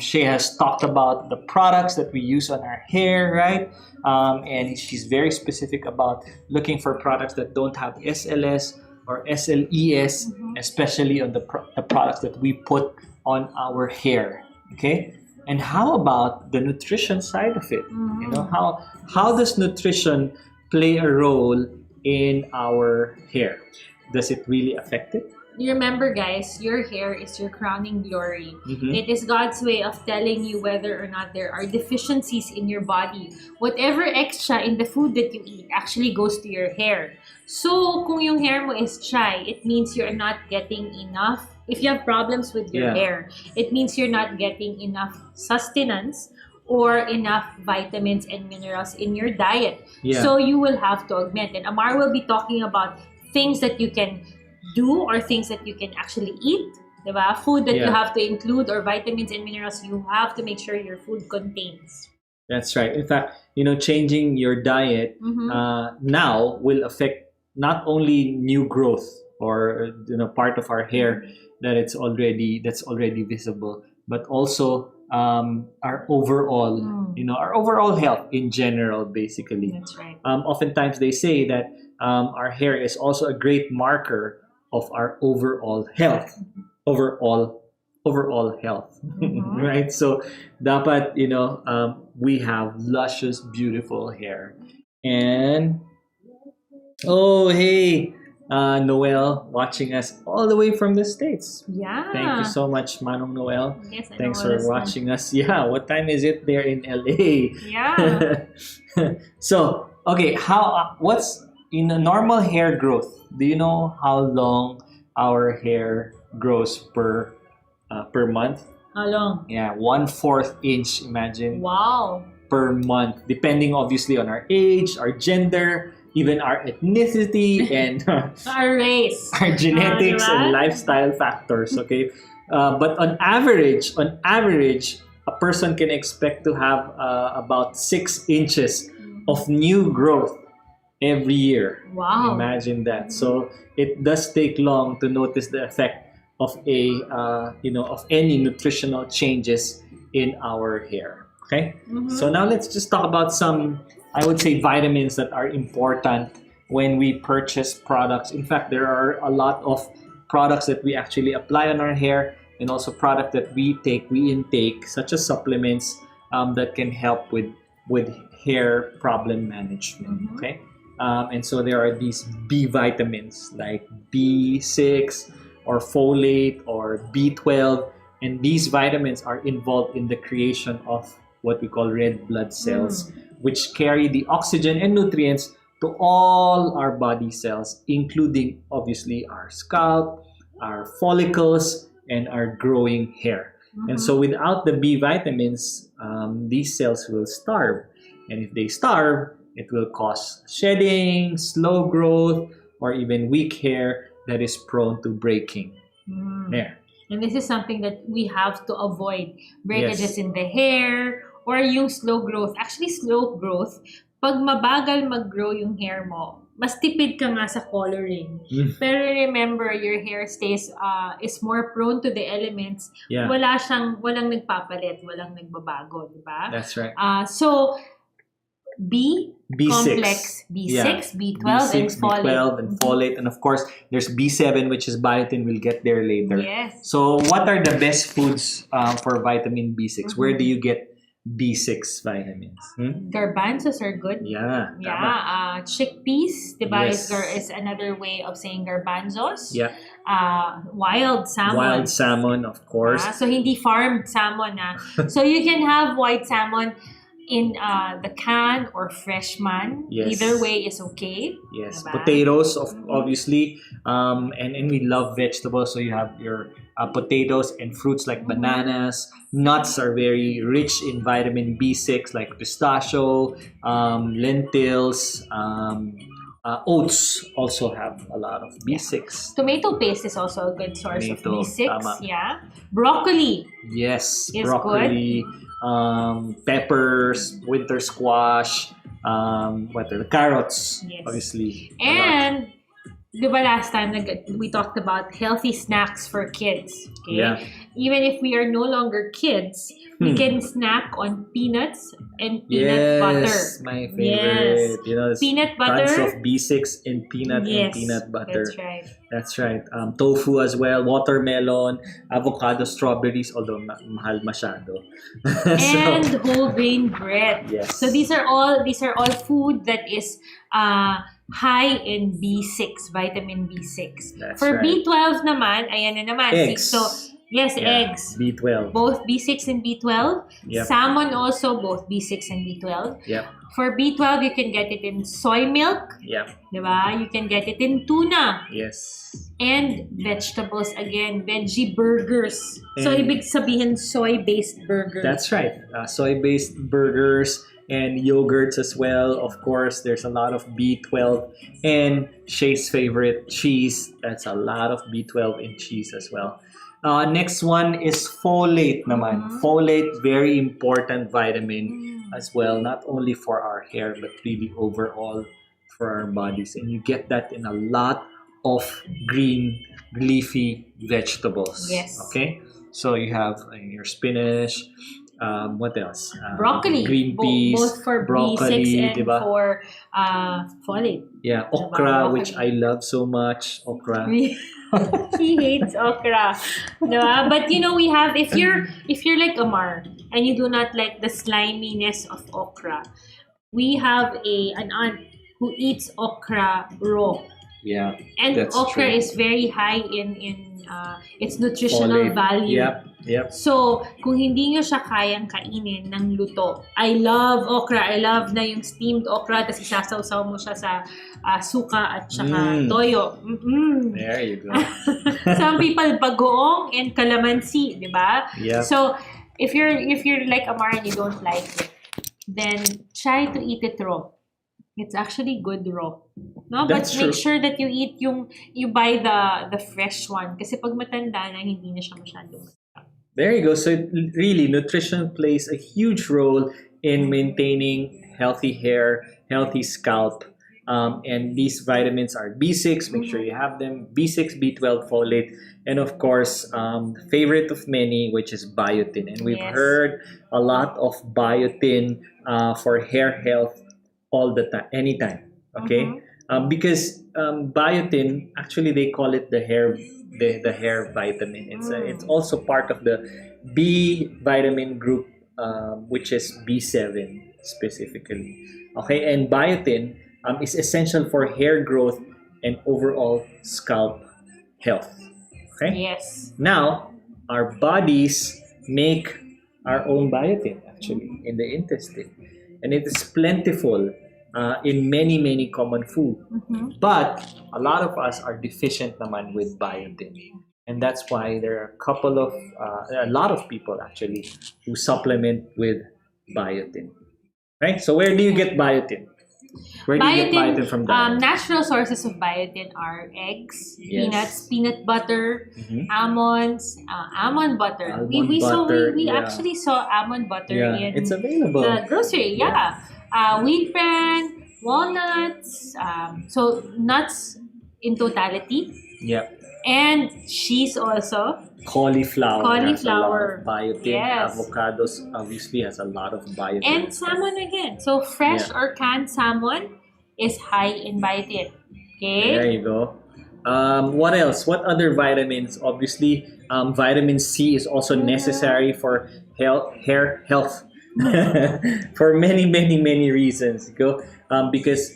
She has talked about the products that we use on our hair, right? And she's very specific about looking for products that don't have SLS or SLES, especially on the products that we put on our hair. Okay, and how about the nutrition side of it? You know, how does nutrition play a role in our hair? Does it really affect it? you remember, guys, your hair is your crowning glory. Mhm. It is God's way of telling you whether or not there are deficiencies in your body. Whatever extra in the food that you eat actually goes to your hair. So, kung yung hair mo is dry, it means you're not getting enough. If you have problems with your Yeah. hair, it means you're not getting enough sustenance or enough vitamins and minerals in your diet. Yeah. So, you will have to augment. And Amar will be talking about things that you can do or things that you can actually eat. Diba? Food that you Yeah. have to include or vitamins and minerals you have to make sure your food contains. That's right. In fact, changing your diet Mhm. now will affect not only new growth or part of our hair that's already visible, but also our overall our overall health in general, basically. That's right. Oftentimes they say that our hair is also a great marker of our overall health. Overall health. Mhm. Right? So dapat we have luscious, beautiful hair. And oh, hey, Noel, watching us all the way from the States. Yeah. Thank you so much, Manong Noel. Yes, I Thanks know for this one. watching us. Yeah, what time is it there in LA? Yeah. So, okay, what's in a normal hair growth? Do you know how long our hair grows per month? How long? Yeah, 1/4 inch. Imagine. Wow. Per month, depending obviously on our age, our gender, even our ethnicity, and Our race. our genetics diba? and lifestyle factors. Okay, but on average, a person can expect to have about 6 inches of new growth every year. Wow. Imagine that. So it does take long to notice the effect of of any nutritional changes in our hair. Okay. Mhm. So now let's just talk about some, I would say, vitamins that are important when we purchase products. In fact, there are a lot of products that we actually apply on our hair, and also product that we intake, such as supplements that can help with hair problem management. Mhm. Okay. And so there are these B vitamins like B6 or folate or B12, and these vitamins are involved in the creation of what we call red blood cells, which carry the oxygen and nutrients to all our body cells, including obviously our scalp, our follicles, and our growing hair. And so without the B vitamins, these cells will starve. And if they starve, it will cause shedding, slow growth, or even weak hair that is prone to breaking. Mm. There. And this is something that we have to avoid. Breakages Yes. in the hair or yung slow growth. Actually, slow growth, pag mabagal mag-grow yung hair mo, mas tipid ka nga sa coloring. Pero remember, your hair is more prone to the elements. Yeah. Walang nagpapalit, walang nagbabago, di ba? That's right. So, B B6. complex, B6, Yeah. B12, and B6, folate. B12, and folate. And of course, there's B7, which is biotin. We'll get there later. Yes. So, what are the best foods for vitamin B6? Where do you get B6 vitamins? Garbanzos are good. Yeah. tama. Yeah, chickpeas, diba, Yes. is another way of saying garbanzos. Yeah. Wild salmon. Wild salmon, of course. So hindi farmed salmon na. So you can have white salmon in the can or fresh man. Yes. Either way is okay. Yes, Diba? potatoes, obviously, and we love vegetables. So you have your potatoes and fruits like bananas. Nuts are very rich in vitamin B6, like pistachio, lentils. Oats also have a lot of B6. Tomato paste is also a good source Tomato, of B6. tama. Yeah. Broccoli. Yes, Is broccoli, peppers, winter squash, what are the carrots? Yes. Obviously, a lot. And di ba last time we talked about healthy snacks for kids? Okay? Yeah. Even if we are no longer kids, we can snack on peanuts and Yes, peanut butter. my favorite. Yes. Peanut butter. Tons of B6 in peanut and Yes, peanut butter. That's right. That's right. Tofu as well, watermelon, avocado, strawberries, although mahal masyado. And So, whole grain bread. yes. So these are all food that is high in B6, vitamin B6. That's For right. B12 naman, ayan na naman. Eggs. So, yes, Yeah, eggs. B12. Both B6 and B12. Yep. Salmon also, both B6 and B12. Yep. For B12, you can get it in soy milk. Yep. Diba? You can get it in tuna. Yes. And vegetables again, veggie burgers. So, And- ibig sabihin soy-based burgers. That's right. Soy-based burgers and yogurts as well. Of course, there's a lot of B12 and Shay's favorite, cheese. That's a lot of B12 in cheese as well. Next one is folate naman. Mhm. Folate, very important vitamin Mm. as well, not only for our hair, but really overall for our bodies. And you get that in a lot of green leafy vegetables. Yes. Okay? So you have your spinach, what else? Broccoli. Green peas, both for broccoli, B6 and diba? for folate. Yeah, Diba? okra, which I Broccoli. love so much. Okra. He hates okra. Diba? But you know, we have, if you're like Amar and you do not like the sliminess of okra, we have an aunt who eats okra raw. Yeah, And that's okra true. is very high in its nutritional Folate. value. Yep. So, kung hindi nyo siya kayang kainin ng luto, I love okra. I love na yung steamed okra, tapos isasawsaw mo siya sa suka at saka toyo. Mm-mm. There you go. Some people bagoong and calamansi, di ba? Yep. So, if you're like Amar and you don't like it, then try to eat it raw. It's actually good raw. No, That's but make true. sure that you eat you buy the fresh one kasi pag matanda na hindi na siya masyadong. There you go. So really, nutrition plays a huge role in maintaining healthy hair, healthy scalp. And these vitamins are B6, make sure you have them, B6, B12, folate, and of course, favorite of many, which is biotin. And we've Yes. heard a lot of biotin for hair health all the time, anytime. Okay? Mhm. Because biotin, actually, they call it the hair vitamin. It's also part of the B vitamin group, which is B7 specifically. Okay, and biotin is essential for hair growth and overall scalp health. Okay. Yes. Now, our bodies make our own biotin actually in the intestine, and it is plentiful in many common food. Mhm. But a lot of us are deficient naman with biotin. And that's why there are a lot of people actually who supplement with biotin. Right? So where do you get biotin? Where do you get biotin from diet? Natural sources of biotin are eggs, Yes. peanuts, peanut butter, Mhm. almonds, almond butter. Almond we butter, yeah. actually saw almond butter Yeah, in it's available. the grocery. Yeah. Wheat bran, walnuts, so nuts in totality, Yep. and cheese also. Cauliflower. has a lot of Cauliflower. biotin. Yes. Avocados obviously has a lot of biotin. And salmon again. So fresh Yeah. or canned salmon is high in biotin. There Okay? you go. What else? What other vitamins? Obviously, vitamin C is also necessary for hair health for many reasons. Go because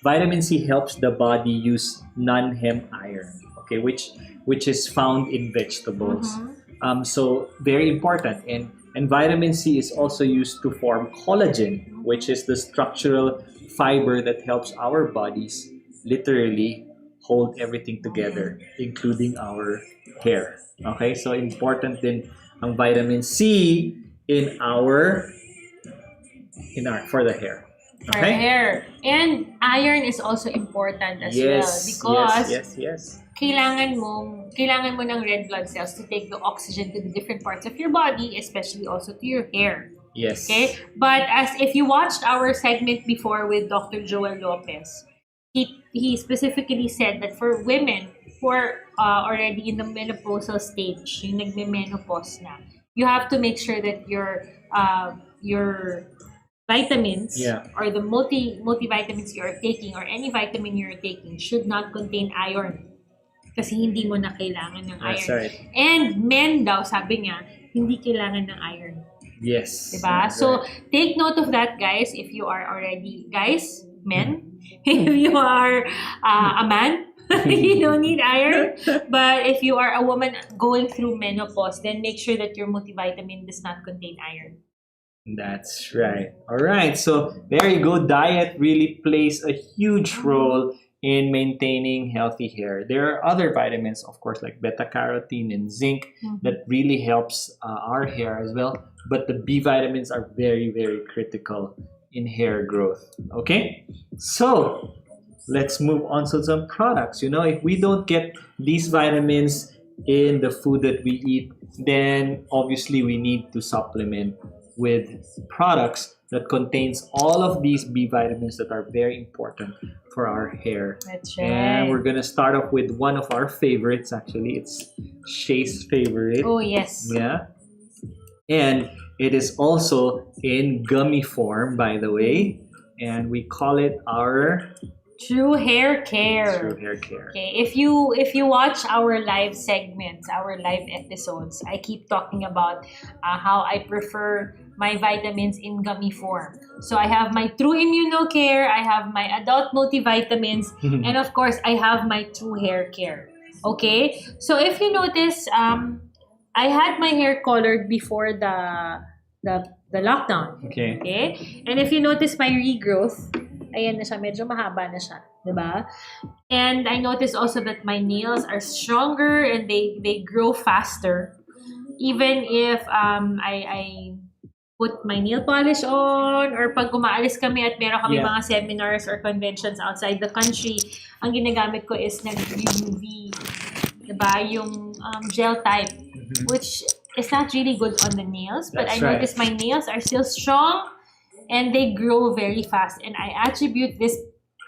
vitamin C helps the body use non-heme iron. Okay, which is found in vegetables. Mhm. So very important. And vitamin C is also used to form collagen, which is the structural fiber that helps our bodies literally hold everything together, including our hair. Okay, so important din ang vitamin C in for the hair. For Okay. hair. And iron is also important as well Yes, because yes. kailangan mo ng red blood cells to take the oxygen to the different parts of your body, especially also to your hair. Yes. Okay? But as if you watched our segment before with Dr. Joel Lopez, he specifically said that for women who are already in the menopausal stage, yung nagme-menopause na, you have to make sure that your vitamins Yeah. or the multivitamins you're taking or any vitamin you're taking should not contain iron. Kasi hindi mo na kailangan ng That's iron. right. And men daw, sabi niya, hindi kailangan ng iron. Yes. Diba? That's So, right. take note of that, guys. If you are already, guys, men, If you are a man, you don't need iron. But if you are a woman going through menopause, then make sure that your multivitamin does not contain iron. That's right. All right. So there you go. Diet really plays a huge role in maintaining healthy hair. There are other vitamins, of course, like beta carotene and zinc, that really helps our hair as well. But the B vitamins are very, very critical in hair growth. Okay. So let's move on to some products. If we don't get these vitamins in the food that we eat, then obviously we need to supplement with products that contains all of these B vitamins that are very important for our hair. That's And right. we're gonna start off with one of our favorites. Actually, it's Shay's favorite. Oh, yes. Yeah, and it is also in gummy form, by the way, and we call it our True hair care. True Hair Care. Okay, if you watch our live segments, our live episodes, I keep talking about how I prefer my vitamins in gummy form. So I have my True Immunocare, I have my adult multivitamins, and of course I have my True Hair Care. Okay, so if you notice, I had my hair colored before the lockdown. Okay. Okay? And if you notice my regrowth, ayan na siya, medyo mahaba na siya, 'di ba? And I noticed also that my nails are stronger and they grow faster. Even if I put my nail polish on, or pag umaalis kami at meron kami Yeah. mga seminars or conventions outside the country, ang ginagamit ko is nag-UV, 'di ba? Yung gel type, which is not really good on the nails, but That's I right. notice my nails are still strong and they grow very fast. And I attribute this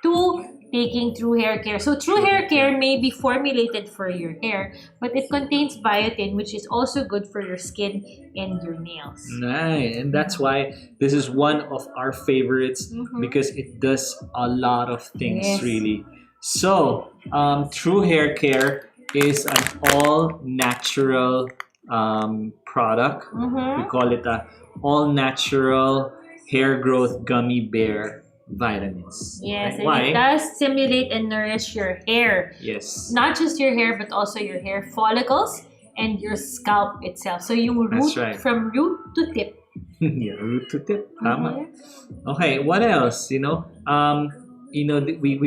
to taking True Hair Care. So True Hair Care may be formulated for your hair, but it contains biotin, which is also good for your skin and your nails. Nice. And that's why this is one of our favorites, because it does a lot of things, Yes. really. So, True Hair Care is an all natural product. We call it a all natural hair growth gummy bear vitamins. Yes, Okay. and Why? it does stimulate and nourish your hair. Yes. Not just your hair, but also your hair follicles and your scalp itself. So you That's root right. from root to tip. Yeah, root to tip. Tama. Mhm. Okay, what else? We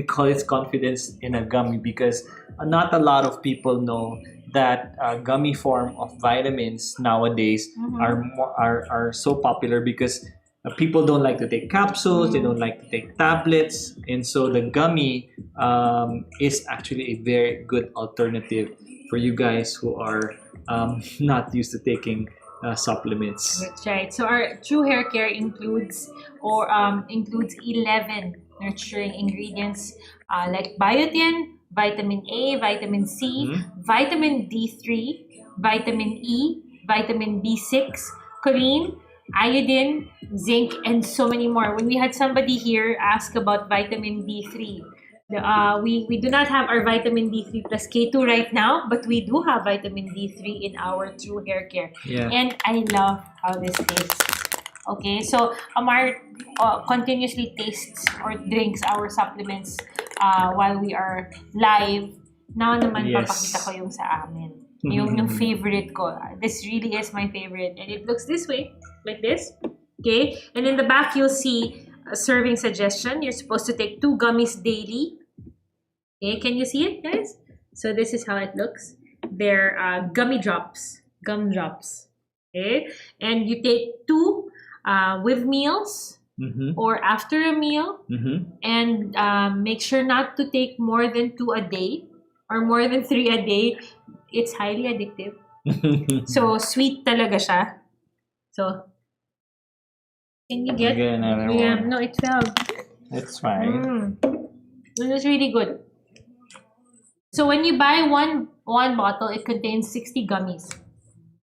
call it confidence in a gummy because not a lot of people know that gummy form of vitamins nowadays are so popular because people don't like to take capsules, they don't like to take tablets, and so the gummy is actually a very good alternative for you guys who are not used to taking supplements. That's right. So our True Hair Care includes 11 nurturing ingredients like biotin, vitamin A, vitamin C, vitamin D3, vitamin E, vitamin B6, choline, iodine, zinc, and so many more. When we had somebody here ask about vitamin D3, we do not have our vitamin D3 plus K2 right now, but we do have vitamin D3 in our True Hair Care. Yeah. And I love how this tastes. Okay, so Amar continuously tastes or drinks our supplements while we are live. Now naman, Yes. papakita ko yung sa amin. Yung favorite ko. This really is my favorite. And it looks this way, like this. Okay, and in the back you'll see a serving suggestion. You're supposed to take 2 gummies daily. Okay, can you see it, guys? So this is how it looks. They're gum drops. Okay, and you take 2 with meals or after a meal, and make sure not to take more than 2 a day or more than 3 a day. It's highly addictive. So sweet talaga siya. So can you get? Again, another Yeah, one. no, it fell. It's fine. It was really good. So when you buy one bottle, it contains 60 gummies.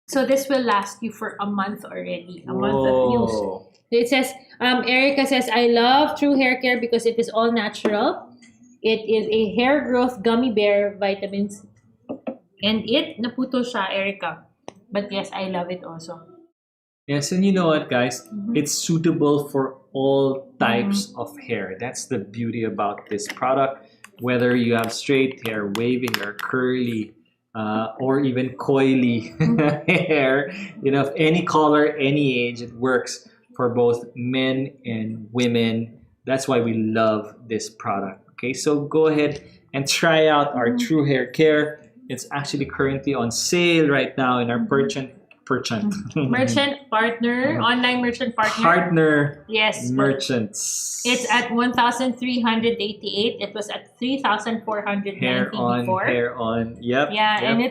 So this will last you for a month already. A month of use. Whoa. It says, Erica says, I love True Hair Care because it is all natural. It is a hair growth gummy bear vitamins. And naputo siya, Erica. But yes, I love it also. Yes, and you know what, guys? Mhm. It's suitable for all types of hair. That's the beauty about this product. Whether you have straight hair, waving, or curly, or even coily hair, of any color, any age, it works for both men and women. That's why we love this product. Okay, so go ahead and try out our True Hair Care. It's actually currently on sale right now in our Merchant partner, online merchant partner. partner Yes, merchants. it's at 1,388. It was at 3,490 before. Hair on. Yep. Yeah, yep. and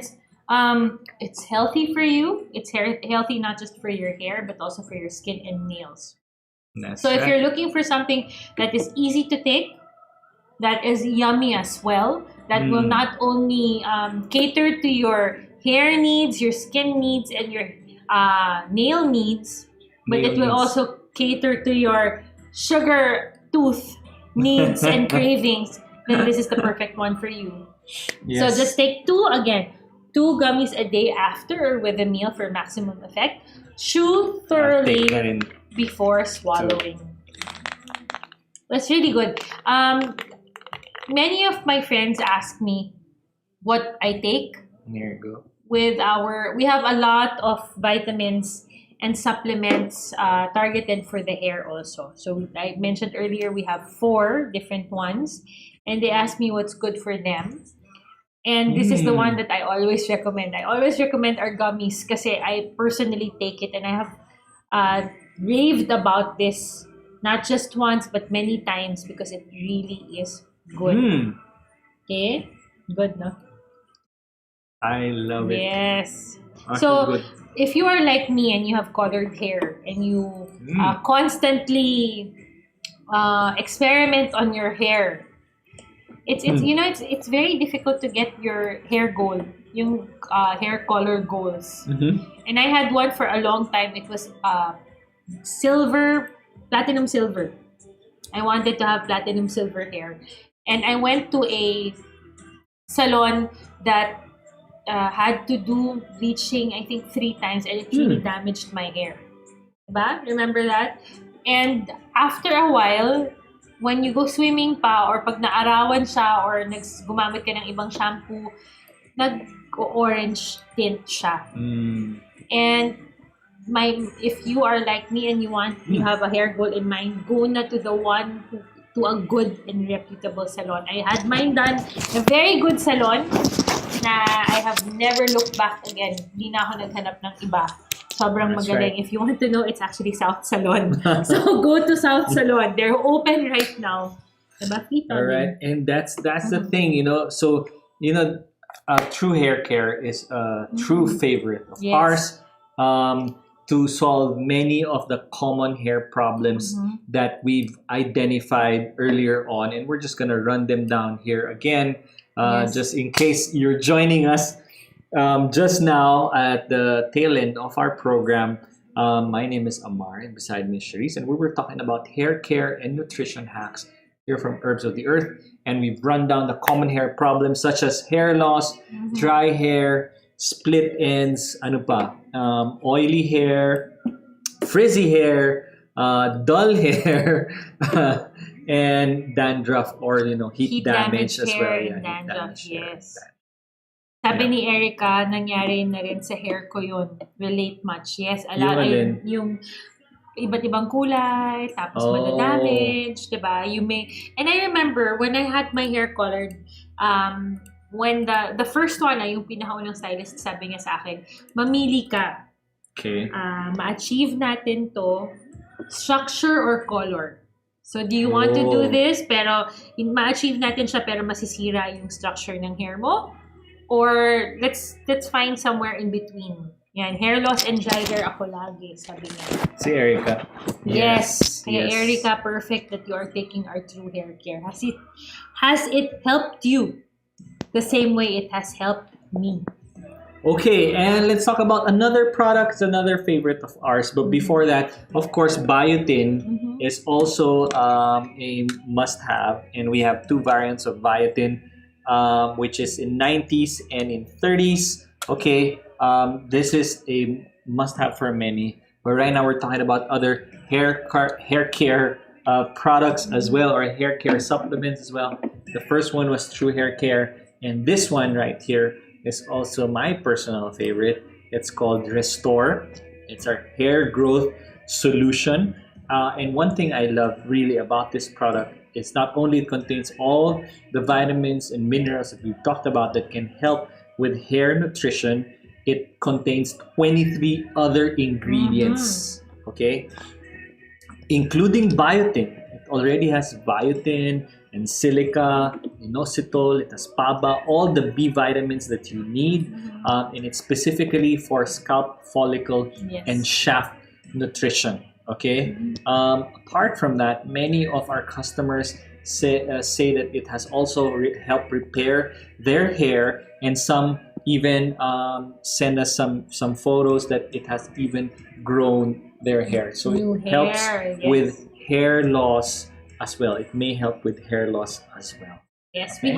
it's healthy for you. It's healthy not just for your hair but also for your skin and nails. That's So if right. you're looking for something that is easy to take, that is yummy as well, that will not only cater to your hair needs, your skin needs, and your nail needs, but Nail it will needs. also cater to your sugar tooth needs and cravings, then this is the perfect one for you. Yes. So just take two gummies a day after or with a meal for maximum effect. Chew Take thoroughly that in. before swallowing. That's really good. Many of my friends ask me what I take There you go. we have a lot of vitamins and supplements targeted for the hair also. So I mentioned earlier we have 4 different ones, and they ask me what's good for them. And this is the one that I always recommend. I always recommend our gummies kasi I personally take it and I have raved about this not just once but many times because it really is good. Okay? Good, no? I love it. Yes. Okay, So, good. if you are like me and you have colored hair and you constantly experiment on your hair, it's very difficult to get your hair gold, yung hair color goals. And I had one for a long time. It was platinum silver. I wanted to have platinum silver hair, and I went to a salon that had to do bleaching, I think 3 times, and it really damaged my hair. Diba? Remember that? And after a while, when you go swimming pa, or pag naarawan siya, or gumamit ka ng ibang shampoo, nag-orange tint siya. And if you are like me and you have a hair goal in mind, go na to to a good and reputable salon. I had mine done, a very good salon, na I have never looked back again. Hindi na ako naghanap ng iba. Sobrang That's magaling. right. If you want to know, it's actually South Salon. So go to South Salon. They're open right now. Diba? All right, and that's the thing, So True Hair Care is a true favorite of Yes. ours. To solve many of the common hair problems that we've identified earlier on, and we're just gonna run them down here again, Yes. just in case you're joining us just now at the tail end of our program. My name is Amar, and beside me is Charisse, and we were talking about hair care and nutrition hacks here from Herbs of the Earth, and we've run down the common hair problems such as hair loss, dry hair, split ends, ano pa, oily hair, frizzy hair, dull hair, and dandruff or heat damage as well. hair Yeah, and heat dandruff, damage hair. yes. Sabi ni Erica, nangyari na rin sa hair ko yun. Relate much. Yes, Yung alin? yung iba't ibang kulay, tapos Oh. madadamage, diba? And I remember when I had my hair colored, when the first one, yung pinakaunang stylist, sabi niya sa akin, mamili ka. Okay. Ma-achieve natin to, structure or color. So, do you want to do Oh. this, pero ma-achieve natin siya, pero masisira yung structure ng hair mo? Or let's find somewhere in between. Yan, hair loss and dry hair ako lagi, sabi niya. Si Erica. Yes. Kaya yes. Erica, perfect that you are taking our True Hair Care. Has it helped you the same way it has helped me? Okay, and let's talk about another product, another favorite of ours. But before that, of course, biotin is also a must-have, and we have 2 variants of biotin, which is in 90s and in 30s. Okay, this is a must-have for many. But right now we're talking about other hair care products as well, or hair care supplements as well. The first one was True Hair Care, and this one right here is also my personal favorite. It's called Restore. It's our hair growth solution. And one thing I love really about this product is not only it contains all the vitamins and minerals that we've talked about that can help with hair nutrition, it contains 23 other ingredients, okay? Including biotin. It already has biotin and silica, inositol, it has PABA, all the B vitamins that you need. And it's specifically for scalp follicle and shaft nutrition. Okay. Apart from that, many of our customers say that it has also helped repair their hair, and some even send us some photos that it has even grown their hair. So it helps with hair loss as well. It may help with hair loss as well. Yes, Okay.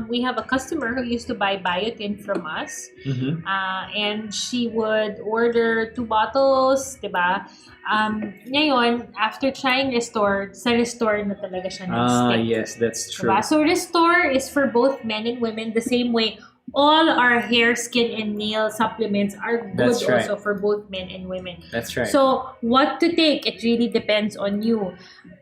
we have a customer who used to buy biotin from us, and she would order 2 bottles, diba? Ngayon, after trying Restore, sa Restore na talaga siya nag-stick. Yes, that's true. Diba? So Restore is for both men and women the same way. All our hair, skin, and nail supplements are good That's right. also for both men and women. That's right. So what to take, it really depends on you.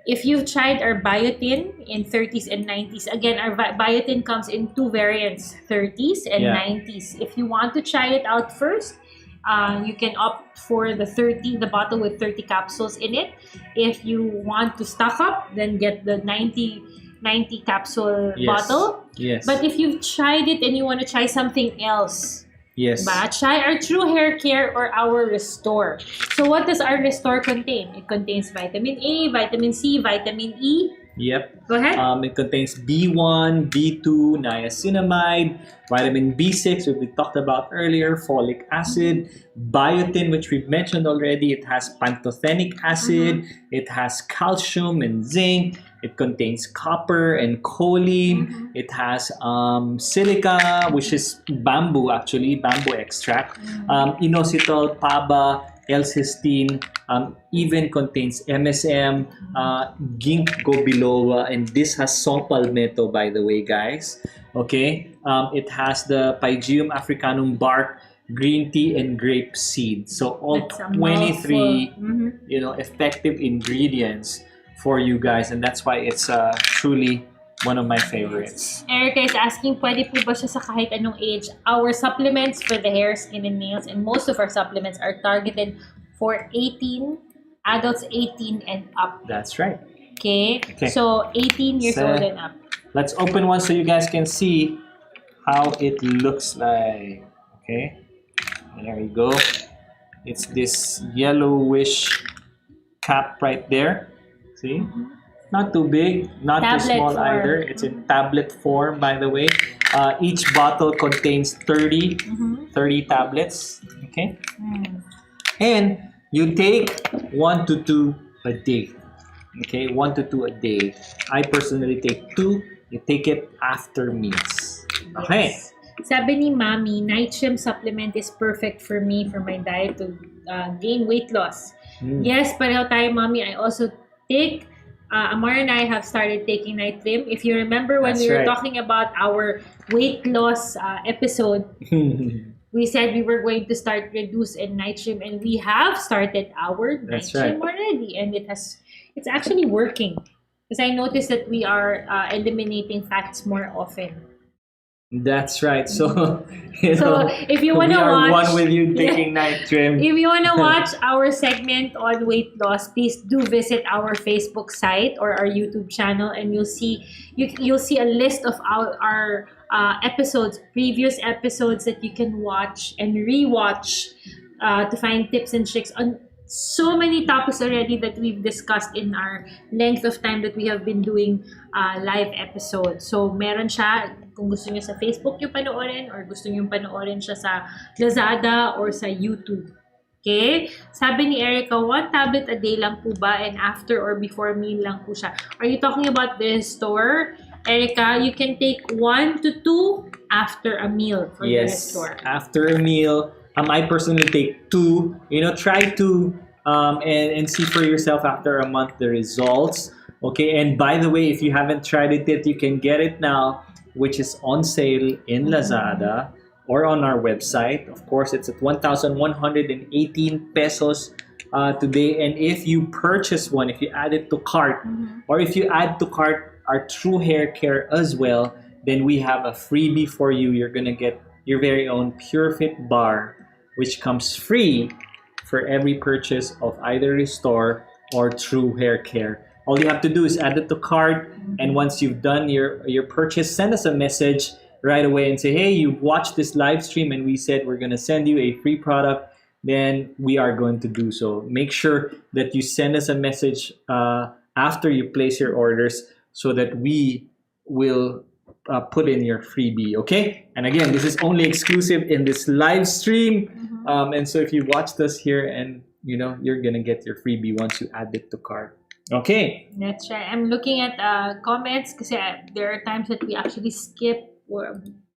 If you've tried our biotin in 30s and 90s, again, our biotin comes in 2 variants, 30s and 90s. If you want to try it out first, you can opt for the bottle with 30 capsules in it. If you want to stock up, then get the 90 capsule bottle. Yes. But if you've tried it and you want to try something else, yes. try our True Hair Care or our Restore. So what does our Restore contain? It contains vitamin A, vitamin C, vitamin E. Yep. Go ahead. It contains B1, B2, niacinamide, vitamin B6, which we talked about earlier, folic acid, biotin, which we've mentioned already. It has pantothenic acid. It has calcium and zinc. It contains copper and choline. It has silica, which is bamboo extract. Inositol, PABA, L-cysteine, even contains MSM, ginkgo biloba, and this has saw palmetto, by the way, guys. Okay, it has the Pygeum africanum bark, green tea, and grape seed. So all That's a 23, mouthful. effective ingredients for you guys, and that's why it's truly one of my favorites. Erica is asking, pwede po ba siya sa kahit anong age? Our supplements for the hair, skin, and nails, and most of our supplements are targeted for adults 18 and up. That's right. Okay? Okay. So 18 years So, old and up. Let's open one so you guys can see how it looks like. Okay, there we go. It's this yellowish cap right there. See? Not too big, not too Tablet small form. either. It's in tablet form, by the way. Each bottle contains 30 tablets. Okay? And you take 1 to 2 a day. Okay? 1 to 2 a day. I personally take 2. You take it after meals. Okay? Yes. Sabi ni Mami, Nitrium supplement is perfect for me for my diet to gain weight loss. Yes, pareho tayo, Mami. I also take Amar and I have started taking Nitrium. If you remember when That's we were right. talking about our weight loss episode, we said we were going to start Reduce and Nitrium, and we have started our That's Nitrium right. already, and it's actually working. Because I noticed that we are eliminating fats more often. That's right. So, So, if you wanna we are watch- one with you taking Nitrium. If you want to watch our segment on weight loss, please do visit our Facebook site or our YouTube channel, and you'll see a list of our episodes, previous episodes that you can watch and rewatch to find tips and tricks on so many topics already that we've discussed in our length of time that we have been doing live episodes. So meron siya, kung gusto niyo sa Facebook yung panoorin or gusto niyo panoorin siya sa Lazada or sa YouTube. Okay? Sabi ni Erica, 1 tablet a day lang po ba, and after or before meal lang po siya? Are you talking about the Restore? Erica, you can take 1 to 2 after a meal for the Yes, Restore. after a meal. I personally take 2. Try to and see for yourself after a month the results. Okay, and by the way, if you haven't tried it yet, you can get it now, which is on sale in Lazada or on our website. Of course, it's at 1,118 pesos today. And if you purchase one, if you add it to cart, or if you add to cart our True Hair Care as well, then we have a freebie for you. You're gonna get your very own PureFit bar, which comes free for every purchase of either Restore or True Hair Care. All you have to do is add it to cart, and once you've done your purchase, send us a message right away and say, hey, you watched this live stream and we said we're gonna send you a free product. Then we are going to do so. Make sure that you send us a message after you place your orders so that we will put in your freebie, okay? And again, this is only exclusive in this live stream. And so if you watched us here, and you're gonna get your freebie once you add it to cart. Okay. That's right. I'm looking at comments kasi there are times that we actually skip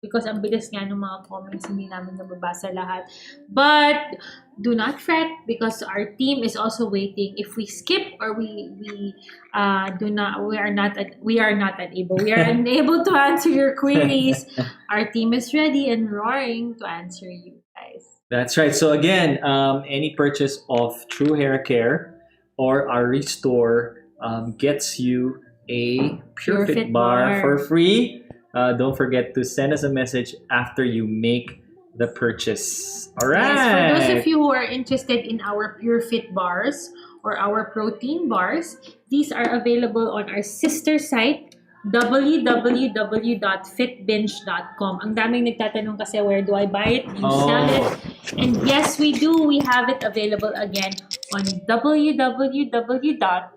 because ang bilis nga ng mga comments, hindi namin nababasa lahat. But do not fret because our team is also waiting. If we skip or we are not unable to answer your queries, our team is ready and roaring to answer you guys. That's right. So again, any purchase of True Hair Care or our Restore gets you a PureFit bar for free. Don't forget to send us a message after you make the purchase. All right. Yes, for those of you who are interested in our PureFit bars or our protein bars, these are available on our sister site, www.fitbinge.com. Ang daming nagtatanong kasi, where do I buy it? Do you sell it? And yes, we do. We have it available again on www.fitbinge.com.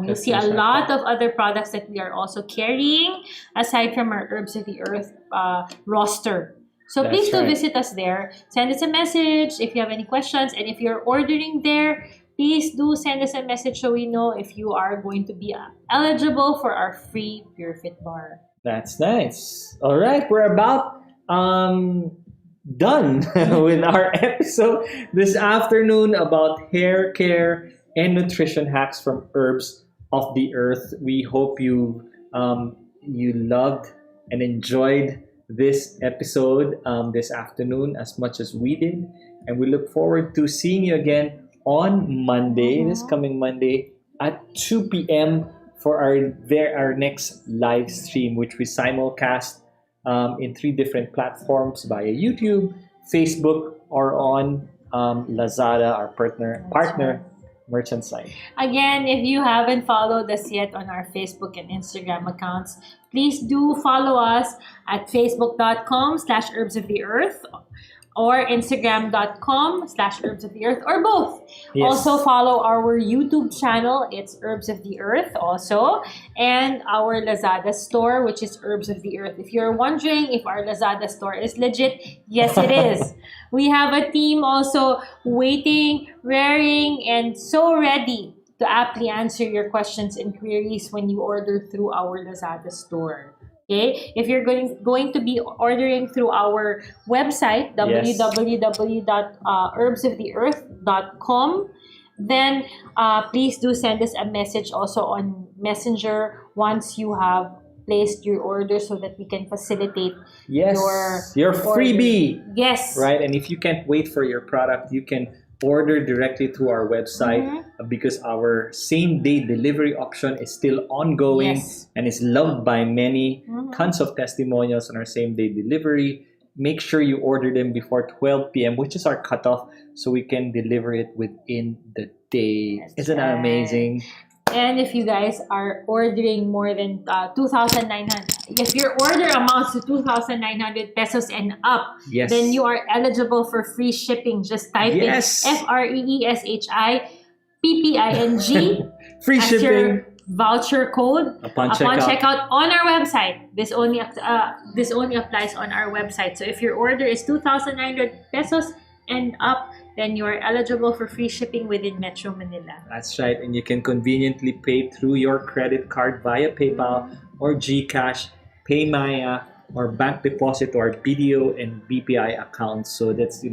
You'll see a lot of other products that we are also carrying aside from our Herbs of the Earth roster. So please do visit us there. Send us a message if you have any questions. And if you're ordering there, please do send us a message so we know if you are going to be eligible for our free PureFit bar. That's nice. All right, we're about done with our episode this afternoon about hair care and nutrition hacks from Herbs of the Earth. We hope you loved and enjoyed this episode this afternoon as much as we did, and we look forward to seeing you again on Monday, this coming Monday at 2 p.m. for our next live stream, which we simulcast in 3 different platforms via YouTube, Facebook, or on Lazada, our partner merchant site. Again, if you haven't followed us yet on our Facebook and Instagram accounts, please do follow us at facebook.com/Herbs of the Earth or Instagram.com/Herbs of the Earth, or both. Yes. Also follow our YouTube channel, it's Herbs of the Earth also, and our Lazada store, which is Herbs of the Earth. If you're wondering if our Lazada store is legit, yes it is. We have a team also waiting, raring, and so ready to aptly answer your questions and queries when you order through our Lazada store. Okay, if you're going to be ordering through our website, www.herbsoftheearth.com, then please do send us a message also on Messenger once you have placed your order so that we can facilitate your freebie. Yes. Right, and if you can't wait for your product, you can order directly through our website because our same-day delivery option is still ongoing and is loved by many. Tons of testimonials on our same-day delivery. Make sure you order them before 12 p.m., which is our cutoff, so we can deliver it within the day. Isn't that amazing? And if you guys are ordering more than 2,900, if your order amounts to 2,900 pesos and up, then you are eligible for free shipping. Just type in FREESHIPPING free as shipping your voucher code upon checkout on our website. This only applies on our website. So if your order is 2,900 pesos and up, then you are eligible for free shipping within Metro Manila. That's right. And you can conveniently pay through your credit card via PayPal or GCash, PayMaya, or bank deposit to our BDO and BPI accounts. So that's,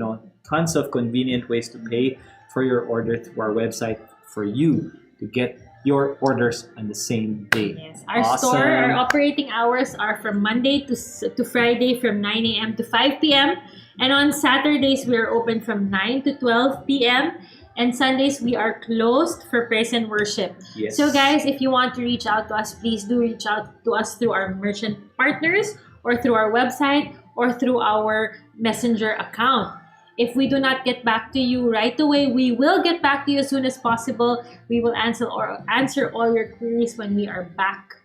tons of convenient ways to pay for your order through our website for you to get your orders on the same day. Yes, our store, our operating hours are from Monday to Friday from 9 a.m. to 5 p.m. And on Saturdays, we are open from 9 to 12 p.m. And Sundays, we are closed for praise and worship. Yes. So guys, if you want to reach out to us, please do reach out to us through our merchant partners or through our website or through our messenger account. If we do not get back to you right away, we will get back to you as soon as possible. We will answer all your queries when we are back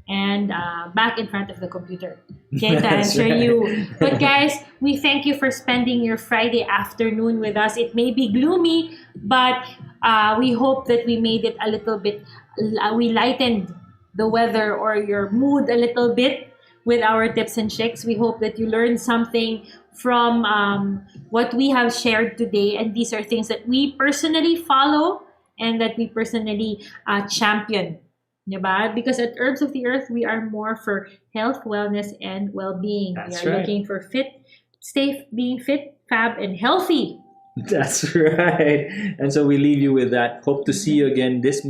and back in front of the computer. Okay, to answer you. But guys, we thank you for spending your Friday afternoon with us. It may be gloomy, but we hope that we made it a little bit, we lightened the weather or your mood a little bit with our tips and tricks. We hope that you learned something from what we have shared today. And these are things that we personally follow and that we personally champion. Diba? Because at Herbs of the Earth, we are more for health, wellness, and well-being. That's we are right. looking for being fit, fab, and healthy. That's right. And so we leave you with that. Hope to see you again this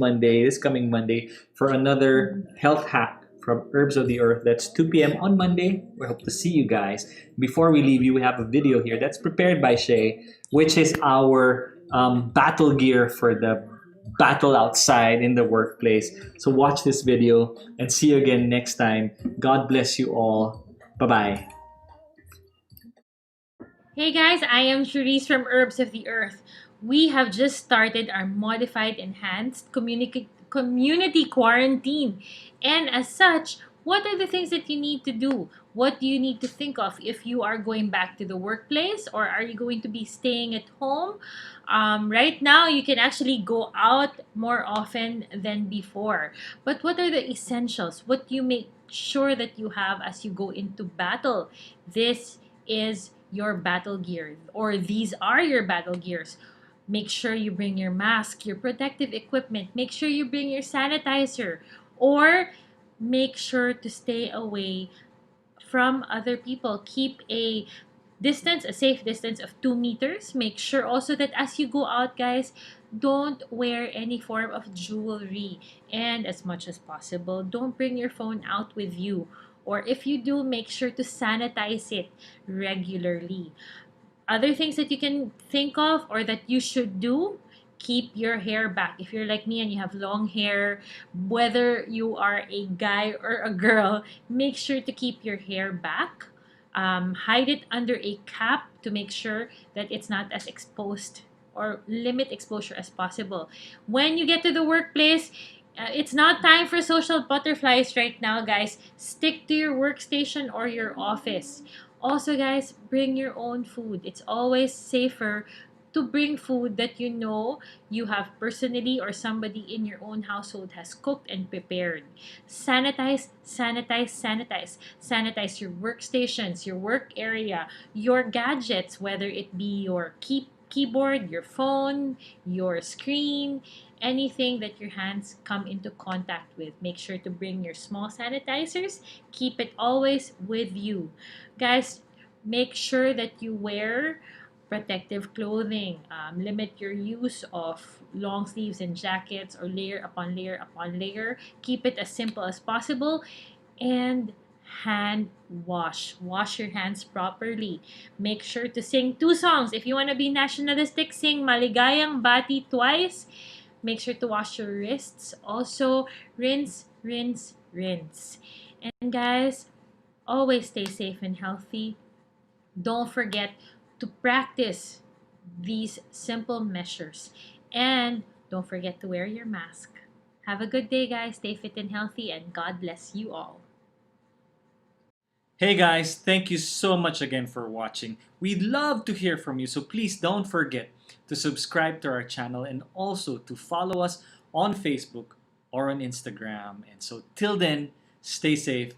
coming Monday, for another health hack from Herbs of the Earth. That's 2 p.m. on Monday. We hope to see you guys. Before we leave you, we have a video here that's prepared by Shay, which is our battle gear for the battle outside in the workplace. So watch this video and see you again next time. God bless you all. Bye-bye. Hey guys, I am Cherise from Herbs of the Earth. We have just started our modified enhanced community quarantine. And as such, what are the things that you need to do? What do you need to think of if you are going back to the workplace, or are you going to be staying at home? Right now, you can actually go out more often than before. But what are the essentials? What do you make sure that you have as you go into battle? This is your battle gear, or these are your battle gears. Make sure you bring your mask, your protective equipment. Make sure you bring your sanitizer, or make sure to stay away from other people. Keep a safe distance of 2 meters. Make sure also that as you go out, guys, don't wear any form of jewelry. And as much as possible, don't bring your phone out with you. Or if you do, make sure to sanitize it regularly. Other things that you can think of or that you should do: keep your hair back. If you're like me and you have long hair, whether you are a guy or a girl, make sure to keep your hair back. Hide it under a cap to make sure that it's not as exposed, or limit exposure as possible. When you get to the workplace, it's not time for social butterflies right now, guys. Stick to your workstation or your office. Also, guys, bring your own food. It's always safer to bring food that you know you have personally or somebody in your own household has cooked and prepared. Sanitize, sanitize, sanitize. Sanitize your workstations, your work area, your gadgets, whether it be your keyboard, your phone, your screen, anything that your hands come into contact with. Make sure to bring your small sanitizers. Keep it always with you. Guys, make sure that you wear protective clothing. Limit your use of long sleeves and jackets, or layer upon layer upon layer. Keep it as simple as possible. And hand wash. Wash your hands properly. Make sure to sing 2 songs. If you want to be nationalistic, sing Maligayang Bati twice. Make sure to wash your wrists. Also, rinse, rinse, rinse. And guys, always stay safe and healthy. Don't forget to practice these simple measures. And don't forget to wear your mask. Have a good day, guys. Stay fit and healthy, and God bless you all. Hey guys, thank you so much again for watching. We'd love to hear from you, so please don't forget to subscribe to our channel and also to follow us on Facebook or on Instagram. And so till then, stay safe